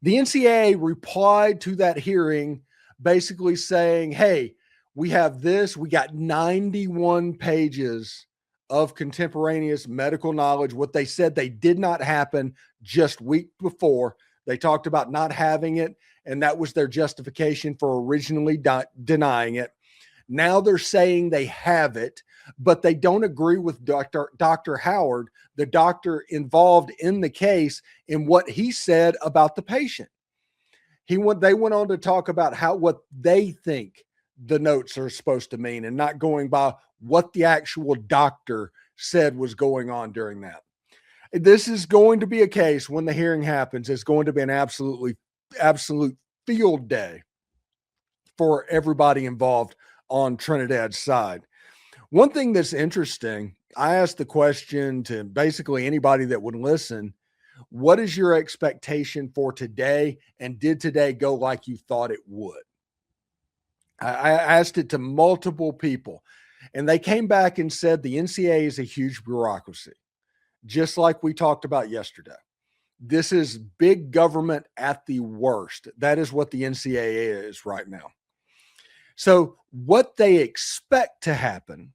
S4: The NCAA replied to that hearing basically saying, hey, we have this. We got 91 pages of contemporaneous medical knowledge. What they said they did not happen just week before. They talked about not having it, and that was their justification for originally denying it. Now they're saying they have it, but they don't agree with Dr. Howard, the doctor involved in the case, in what he said about the patient. They went on to talk about what they think the notes are supposed to mean and not going by what the actual doctor said was going on during that. This is going to be a case when the hearing happens. It's going to be an absolute field day for everybody involved on Trinidad's side. One thing that's interesting, I asked the question to basically anybody that would listen, what is your expectation for today? And did today go like you thought it would? I asked it to multiple people, and they came back and said the NCAA is a huge bureaucracy, just like we talked about yesterday. This is big government at the worst. That is what the NCAA is right now. So what they expect to happen,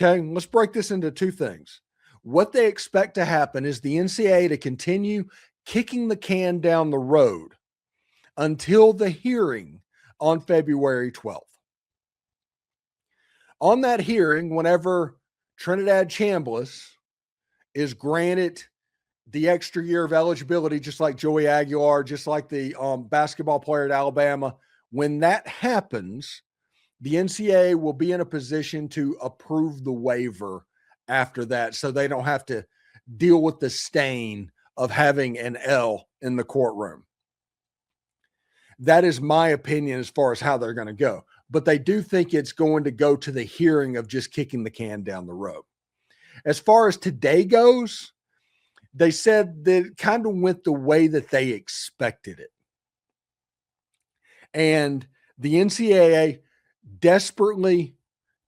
S4: okay, let's break this into two things. What they expect to happen is the NCAA to continue kicking the can down the road until the hearing on February 12th. On that hearing, whenever Trinidad Chambliss is granted the extra year of eligibility, just like Joey Aguilar, just like the basketball player at Alabama, when that happens, the NCAA will be in a position to approve the waiver after that, so they don't have to deal with the stain of having an L in the courtroom. That is my opinion as far as how they're going to go. But they do think it's going to go to the hearing of just kicking the can down the road. As far as today goes, they said that it kind of went the way that they expected it. And the NCAA desperately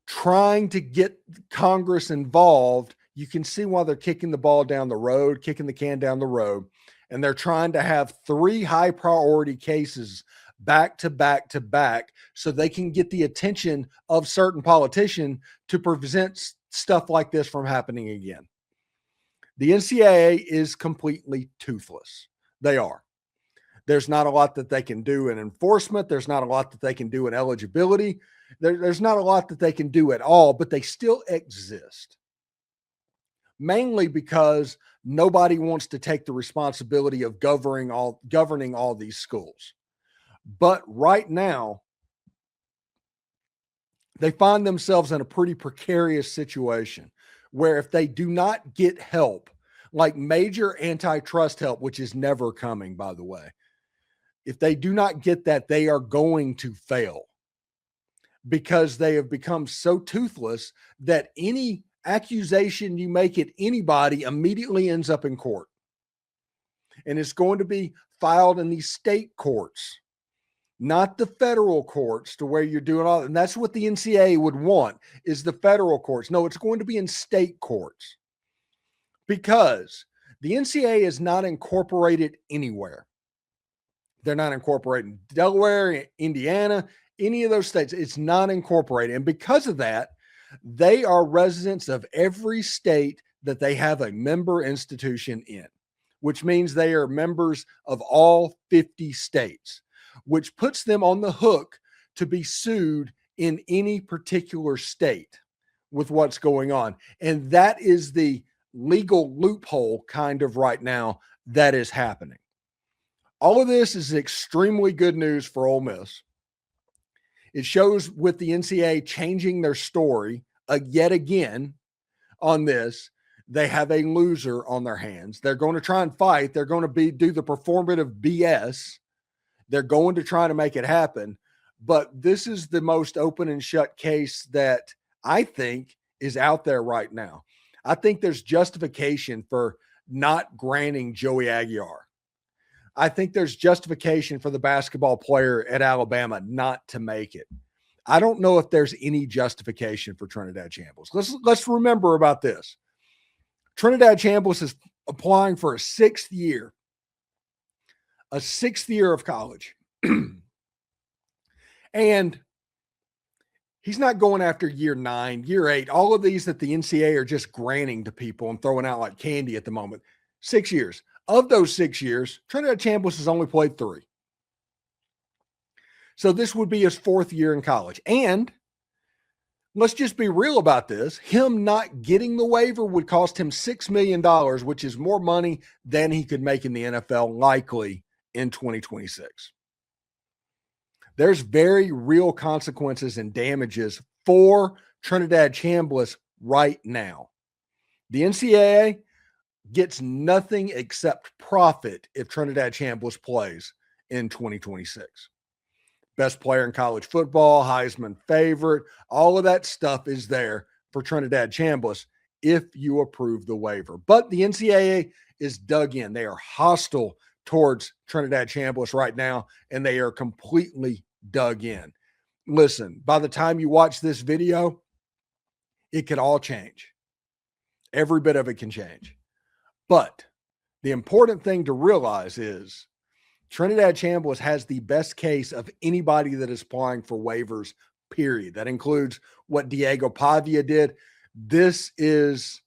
S4: trying to get Congress involved. You can see why they're kicking the ball down the road, kicking the can down the road. And they're trying to have 3 high priority cases back to back to back so they can get the attention of certain politicians to present stuff like this from happening again. The NCAA is completely toothless. They are. There's not a lot that they can do in enforcement. There's not a lot that they can do in eligibility. There's not a lot that they can do at all, but they still exist. Mainly because nobody wants to take the responsibility of governing all these schools. But right now, they find themselves in a pretty precarious situation where if they do not get help, like major antitrust help, which is never coming, by the way, if they do not get that, they are going to fail because they have become so toothless that any accusation you make at anybody immediately ends up in court. And it's going to be filed in these state courts, not the federal courts, to where you're doing all. And that's what the NCAA would want, is the federal courts. No, it's going to be in state courts because the NCAA is not incorporated anywhere. They're not incorporated in Delaware, Indiana, any of those states. It's not incorporated. And because of that, they are residents of every state that they have a member institution in, which means they are members of all 50 states, which puts them on the hook to be sued in any particular state with what's going on. And that is the legal loophole kind of right now that is happening. All of this is extremely good news for Ole Miss. It shows with the NCAA changing their story yet again on this. They have a loser on their hands. They're going to try and fight. They're going to do the performative BS. They're going to try to make it happen. But this is the most open and shut case that I think is out there right now. I think there's justification for not granting Joey Aguilar. I think there's justification for the basketball player at Alabama not to make it. I don't know if there's any justification for Trinidad Chambliss. Let's remember about this. Trinidad Chambliss is applying for a sixth year of college. And he's not going after year 9, year 8, all of these that the NCAA are just granting to people and throwing out like candy at the moment. 6 years. Of those 6 years, Trinidad Chambliss has only played 3. So this would be his 4th year in college. And let's just be real about this. Him not getting the waiver would cost him $6 million, which is more money than he could make in the NFL likely in 2026. There's very real consequences and damages for Trinidad Chambliss right now. The NCAA gets nothing except profit if Trinidad Chambliss plays in 2026. Best player in college football, Heisman favorite, all of that stuff is there for Trinidad Chambliss if you approve the waiver. But the NCAA is dug in. They are hostile towards Trinidad Chambliss right now, and they are completely dug in. Listen, by the time you watch this video, it could all change. Every bit of it can change. But the important thing to realize is Trinidad Chambliss has the best case of anybody that is applying for waivers, period. That includes what Diego Pavia did. This is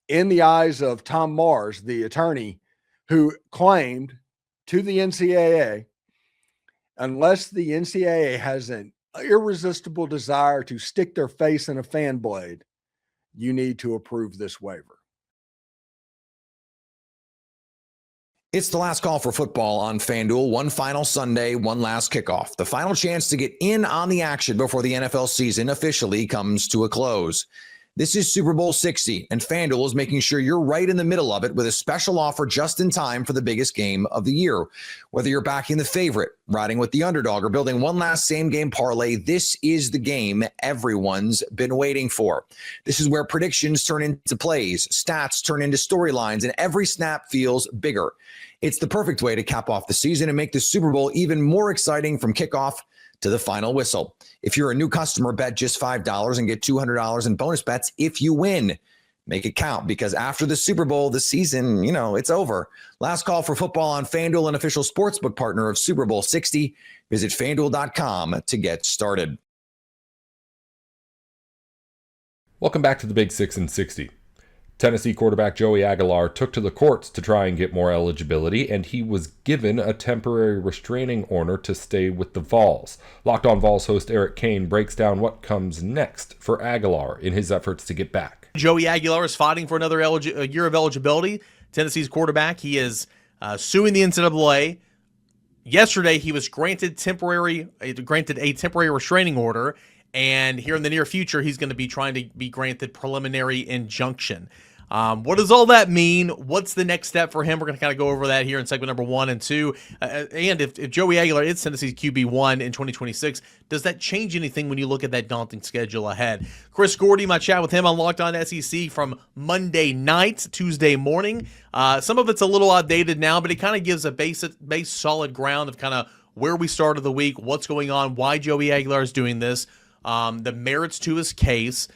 S4: in the eyes of Tom Mars, the attorney, who claimed to the NCAA, unless the NCAA has an irresistible desire to stick their face in a fan blade, you need to approve this waiver.
S8: It's the last call for football on FanDuel. One final Sunday, one last kickoff. The final chance to get in on the action before the NFL season officially comes to a close. This is Super Bowl 60, and FanDuel is making sure you're right in the middle of it with a special offer just in time for the biggest game of the year. Whether you're backing the favorite, riding with the underdog, or building one last same-game parlay, this is the game everyone's been waiting for. This is where predictions turn into plays, stats turn into storylines, and every snap feels bigger. It's the perfect way to cap off the season and make the Super Bowl even more exciting from kickoff to the final whistle. If you're a new customer, bet just $5 and get $200 in bonus bets if you win. Make it count, because after the Super Bowl, the season, it's over. Last call for football on FanDuel, an official sportsbook partner of Super Bowl 60. Visit FanDuel.com to get started.
S1: Welcome back to the Big 6 and 60. Tennessee quarterback Joey Aguilar took to the courts to try and get more eligibility, and he was given a temporary restraining order to stay with the Vols. Locked On Vols host Eric Kane breaks down what comes next for Aguilar in his efforts to get back.
S14: Joey Aguilar is fighting for another year of eligibility. Tennessee's quarterback, he is suing the NCAA. Yesterday, he was granted a temporary restraining order, and here in the near future, he's going to be trying to be granted preliminary injunction. What does all that mean? What's the next step for him? We're going to kind of go over that here in segment number 1 and 2. And if Joey Aguilar is Tennessee's QB1 in 2026, does that change anything when you look at that daunting schedule ahead? Chris Gordy, my chat with him on Locked On SEC from Monday night, Tuesday morning. Some of it's a little outdated now, but it kind of gives a base solid ground of kind of where we started the week, what's going on, why Joey Aguilar is doing this, the merits to his case,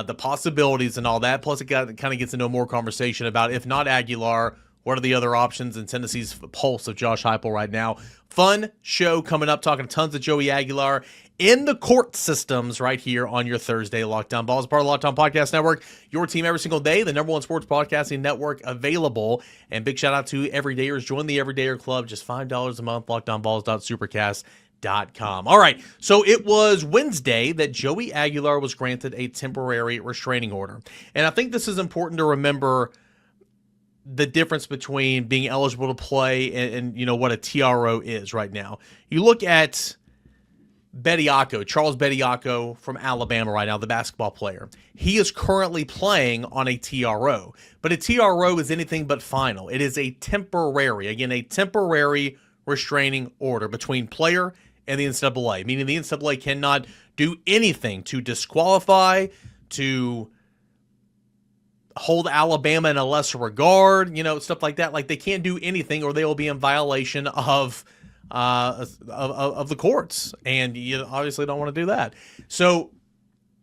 S14: the possibilities and all that. Plus, it kind of gets into more conversation about, if not Aguilar, what are the other options in Tennessee's pulse of Josh Heupel right now. Fun show coming up, talking tons of Joey Aguilar in the court systems right here on your Thursday Locked On Balls, part of the Locked On Podcast Network, your team every single day, the number one sports podcasting network available. And big shout out to everydayers. Join the Everydayer Club, just $5 a month, lockedonballs.supercast.com. All right, so it was Wednesday that Joey Aguilar was granted a temporary restraining order. And I think this is important to remember the difference between being eligible to play and you know what a TRO is right now. You look at Charles Bediako from Alabama right now, the basketball player. He is currently playing on a TRO, but a TRO is anything but final. It is a temporary restraining order between player and the NCAA, meaning the NCAA cannot do anything to disqualify, to hold Alabama in a lesser regard, stuff like that. Like, they can't do anything or they will be in violation of the courts, and you obviously don't want to do that. So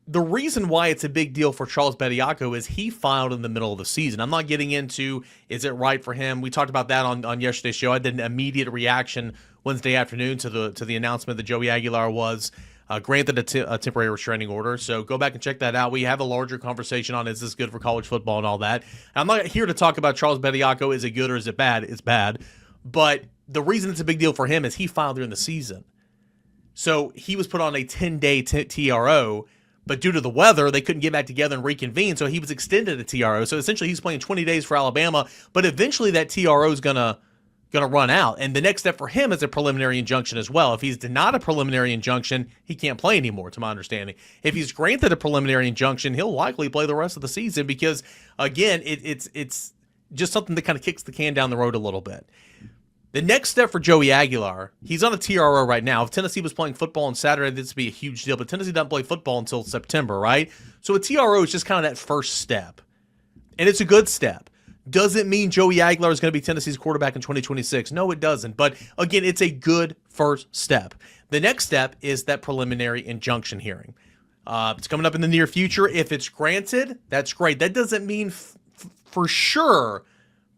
S14: the reason why it's a big deal for Charles Bediako is he filed in the middle of the season. I'm not getting into, is it right for him? We talked about that on yesterday's show. I did an immediate reaction Wednesday afternoon to the announcement that Joey Aguilar was granted a temporary restraining order. So go back and check that out. We have a larger conversation on, is this good for college football and all that. I'm not here to talk about Charles Bediako. Is it good or is it bad? It's bad. But the reason it's a big deal for him is he filed during the season. So he was put on a 10-day TRO, but due to the weather, they couldn't get back together and reconvene, so he was extended a TRO. So essentially he's playing 20 days for Alabama, but eventually that TRO is gonna run out. And the next step for him is a preliminary injunction as well. If he's denied a preliminary injunction, he can't play anymore, to my understanding. If he's granted a preliminary injunction, he'll likely play the rest of the season because, again, it's just something that kind of kicks the can down the road a little bit. The next step for Joey Aguilar, he's on a TRO right now. If Tennessee was playing football on Saturday, this would be a huge deal, but Tennessee doesn't play football until September, right? So a TRO is just kind of that first step, and it's a good step. Does it mean Joey Aguilar is going to be Tennessee's quarterback in 2026? No, it doesn't, but again, it's a good first step. The next step is that preliminary injunction hearing. It's coming up in the near future. If it's granted, that's great. That doesn't mean for sure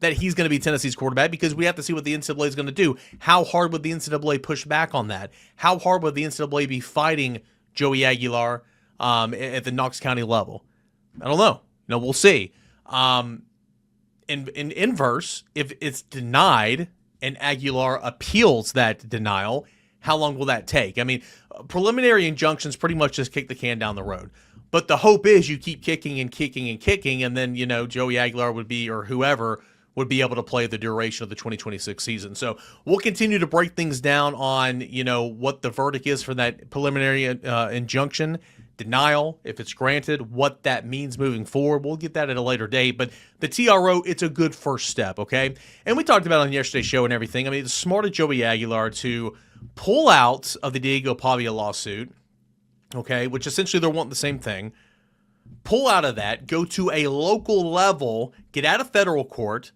S14: that he's going to be Tennessee's quarterback, because we have to see what the NCAA is going to do. How hard would the NCAA push back on that? How hard would the NCAA be fighting Joey Aguilar at the Knox County level? I don't know. We'll see. In inverse, if it's denied and Aguilar appeals that denial, how long will that take? I mean, preliminary injunctions pretty much just kick the can down the road. But the hope is you keep kicking and kicking and kicking, and then, Joey Aguilar would be, or whoever, would be able to play the duration of the 2026 season. So we'll continue to break things down on, what the verdict is for that preliminary injunction denial, if it's granted, what that means moving forward. We'll get that at a later date. But the TRO, it's a good first step, okay? And we talked about it on yesterday's show and everything. I mean, it's smart of Joey Aguilar to pull out of the Diego Pavia lawsuit, okay, which essentially they're wanting the same thing. Pull out of that, go to a local level, get out of federal court,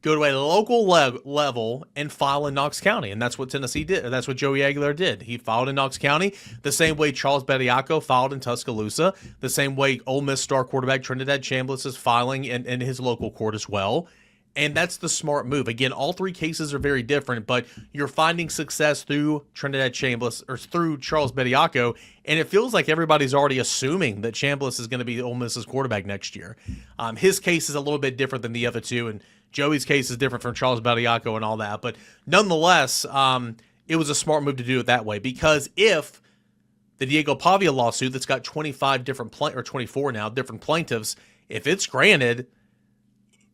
S14: go to a local level and file in Knox County. And that's what Tennessee did. That's what Joey Aguilar did. He filed in Knox County the same way Charles Bediako filed in Tuscaloosa, the same way Ole Miss star quarterback Trinidad Chambliss is filing in his local court as well. And that's the smart move. Again, all three cases are very different, but you're finding success through Trinidad Chambliss or through Charles Bediako, and it feels like everybody's already assuming that Chambliss is going to be Ole Miss's quarterback next year. His case is a little bit different than the other two, and Joey's case is different from Charles Bediako and all that. But nonetheless, it was a smart move to do it that way, because if the Diego Pavia lawsuit that's got 25 different or 24 now different plaintiffs, if it's granted,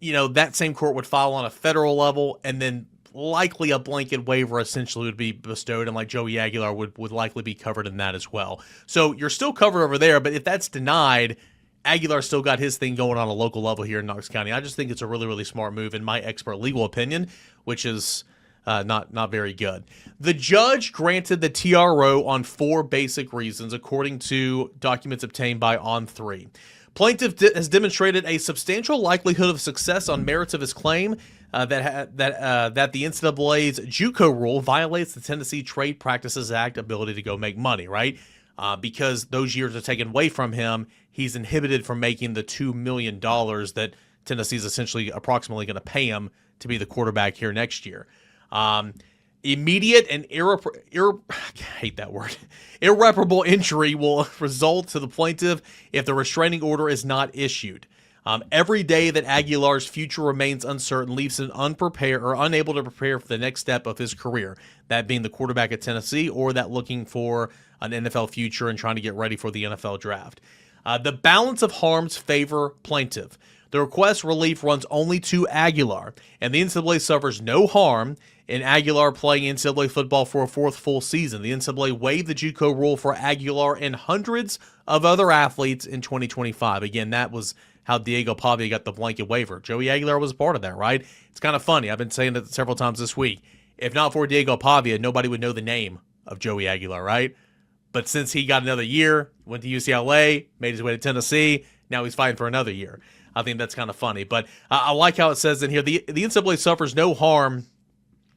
S14: that same court would file on a federal level, and then likely a blanket waiver essentially would be bestowed, and like Joey Aguilar would likely be covered in that as well. So you're still covered over there, but if that's denied, Aguilar still got his thing going on a local level here in Knox County. I just think it's a really, really smart move in my expert legal opinion, which is not very good. The judge granted the TRO on 4 basic reasons, according to documents obtained by On3. Plaintiff has demonstrated a substantial likelihood of success on merits of his claim that the NCAA's JUCO rule violates the Tennessee Trade Practices Act ability to go make money, right? Because those years are taken away from him, he's inhibited from making the $2 million that Tennessee's essentially approximately going to pay him to be the quarterback here next year. Immediate and irreparable injury will result to the plaintiff if the restraining order is not issued. Every day that Aguilar's future remains uncertain leaves him unprepared or unable to prepare for the next step of his career, that being the quarterback at Tennessee or that looking for an NFL future and trying to get ready for the NFL draft. The balance of harms favor plaintiff. The request relief runs only to Aguilar, and the NCAA suffers no harm in Aguilar playing NCAA football for a 4th full season. The NCAA waived the JUCO rule for Aguilar and hundreds of other athletes in 2025. Again, that was how Diego Pavia got the blanket waiver. Joey Aguilar was a part of that, right? It's kind of funny. I've been saying it several times this week. If not for Diego Pavia, nobody would know the name of Joey Aguilar, right? But since he got another year, went to UCLA, made his way to Tennessee, now he's fighting for another year. I think that's kind of funny. But I like how it says in here, the NCAA suffers no harm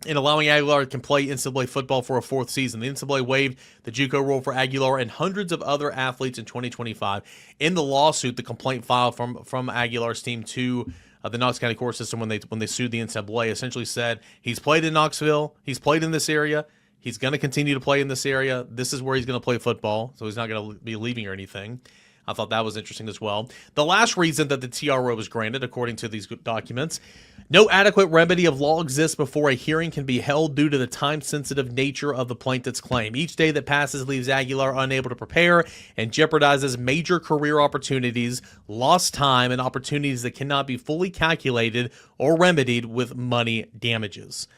S14: in allowing Aguilar to play NCAA football for a 4th season. The NCAA waived the JUCO rule for Aguilar and hundreds of other athletes in 2025. In the lawsuit, the complaint filed from Aguilar's team to the Knox County court system when they sued the NCAA essentially said he's played in Knoxville, he's played in this area, he's going to continue to play in this area. This is where he's going to play football, so he's not going to be leaving or anything. I thought that was interesting as well. The last reason that the TRO was granted, according to these documents, no adequate remedy of law exists before a hearing can be held due to the time-sensitive nature of the plaintiff's claim. Each day that passes leaves Aguilar unable to prepare and jeopardizes major career opportunities, lost time, and opportunities that cannot be fully calculated or remedied with money damages.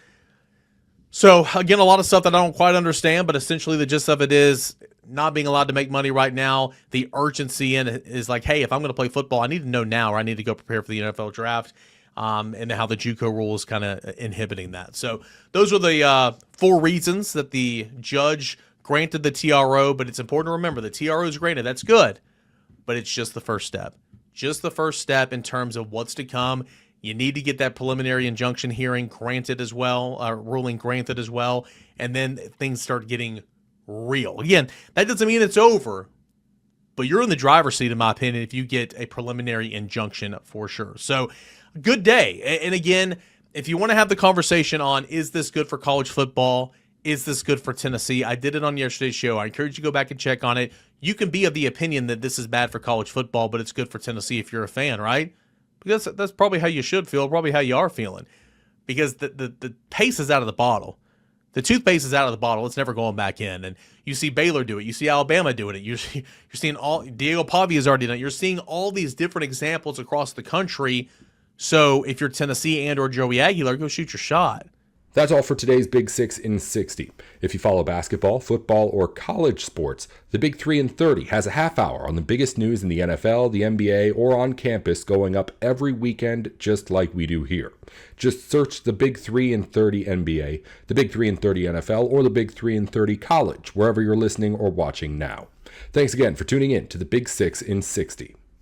S14: So, again, a lot of stuff that I don't quite understand, but essentially the gist of it is not being allowed to make money right now. The urgency in it is like, hey, if I'm going to play football, I need to know now, or I need to go prepare for the NFL draft, and how the JUCO rule is kind of inhibiting that. So those are the 4 reasons that the judge granted the TRO, but it's important to remember the TRO is granted. That's good, but it's just the first step. Just the first step in terms of what's to come. You need to get that preliminary injunction hearing granted as well, ruling granted as well, and then things start getting real. Again, that doesn't mean it's over, but you're in the driver's seat, in my opinion, if you get a preliminary injunction for sure. So, good day. And again, if you want to have the conversation on, is this good for college football? Is this good for Tennessee? I did it on yesterday's show. I encourage you to go back and check on it. You can be of the opinion that this is bad for college football, but it's good for Tennessee if you're a fan, right? Because that's probably how you should feel, probably how you are feeling. Because the pace is out of the bottle. The toothpaste is out of the bottle. It's never going back in. And you see Baylor do it. You see Alabama doing it. You're seeing Diego Pavia has already done it. You're seeing all these different examples across the country. So if you're Tennessee and or Joey Aguilar, go shoot your shot.
S1: That's all for today's Big 6 in 60. If you follow basketball, football, or college sports, the Big 3 in 30 has a half hour on the biggest news in the NFL, the NBA, or on campus going up every weekend just like we do here. Just search the Big 3 in 30 NBA, the Big 3 in 30 NFL, or the Big 3 in 30 college, wherever you're listening or watching now. Thanks again for tuning in to the Big 6 in 60.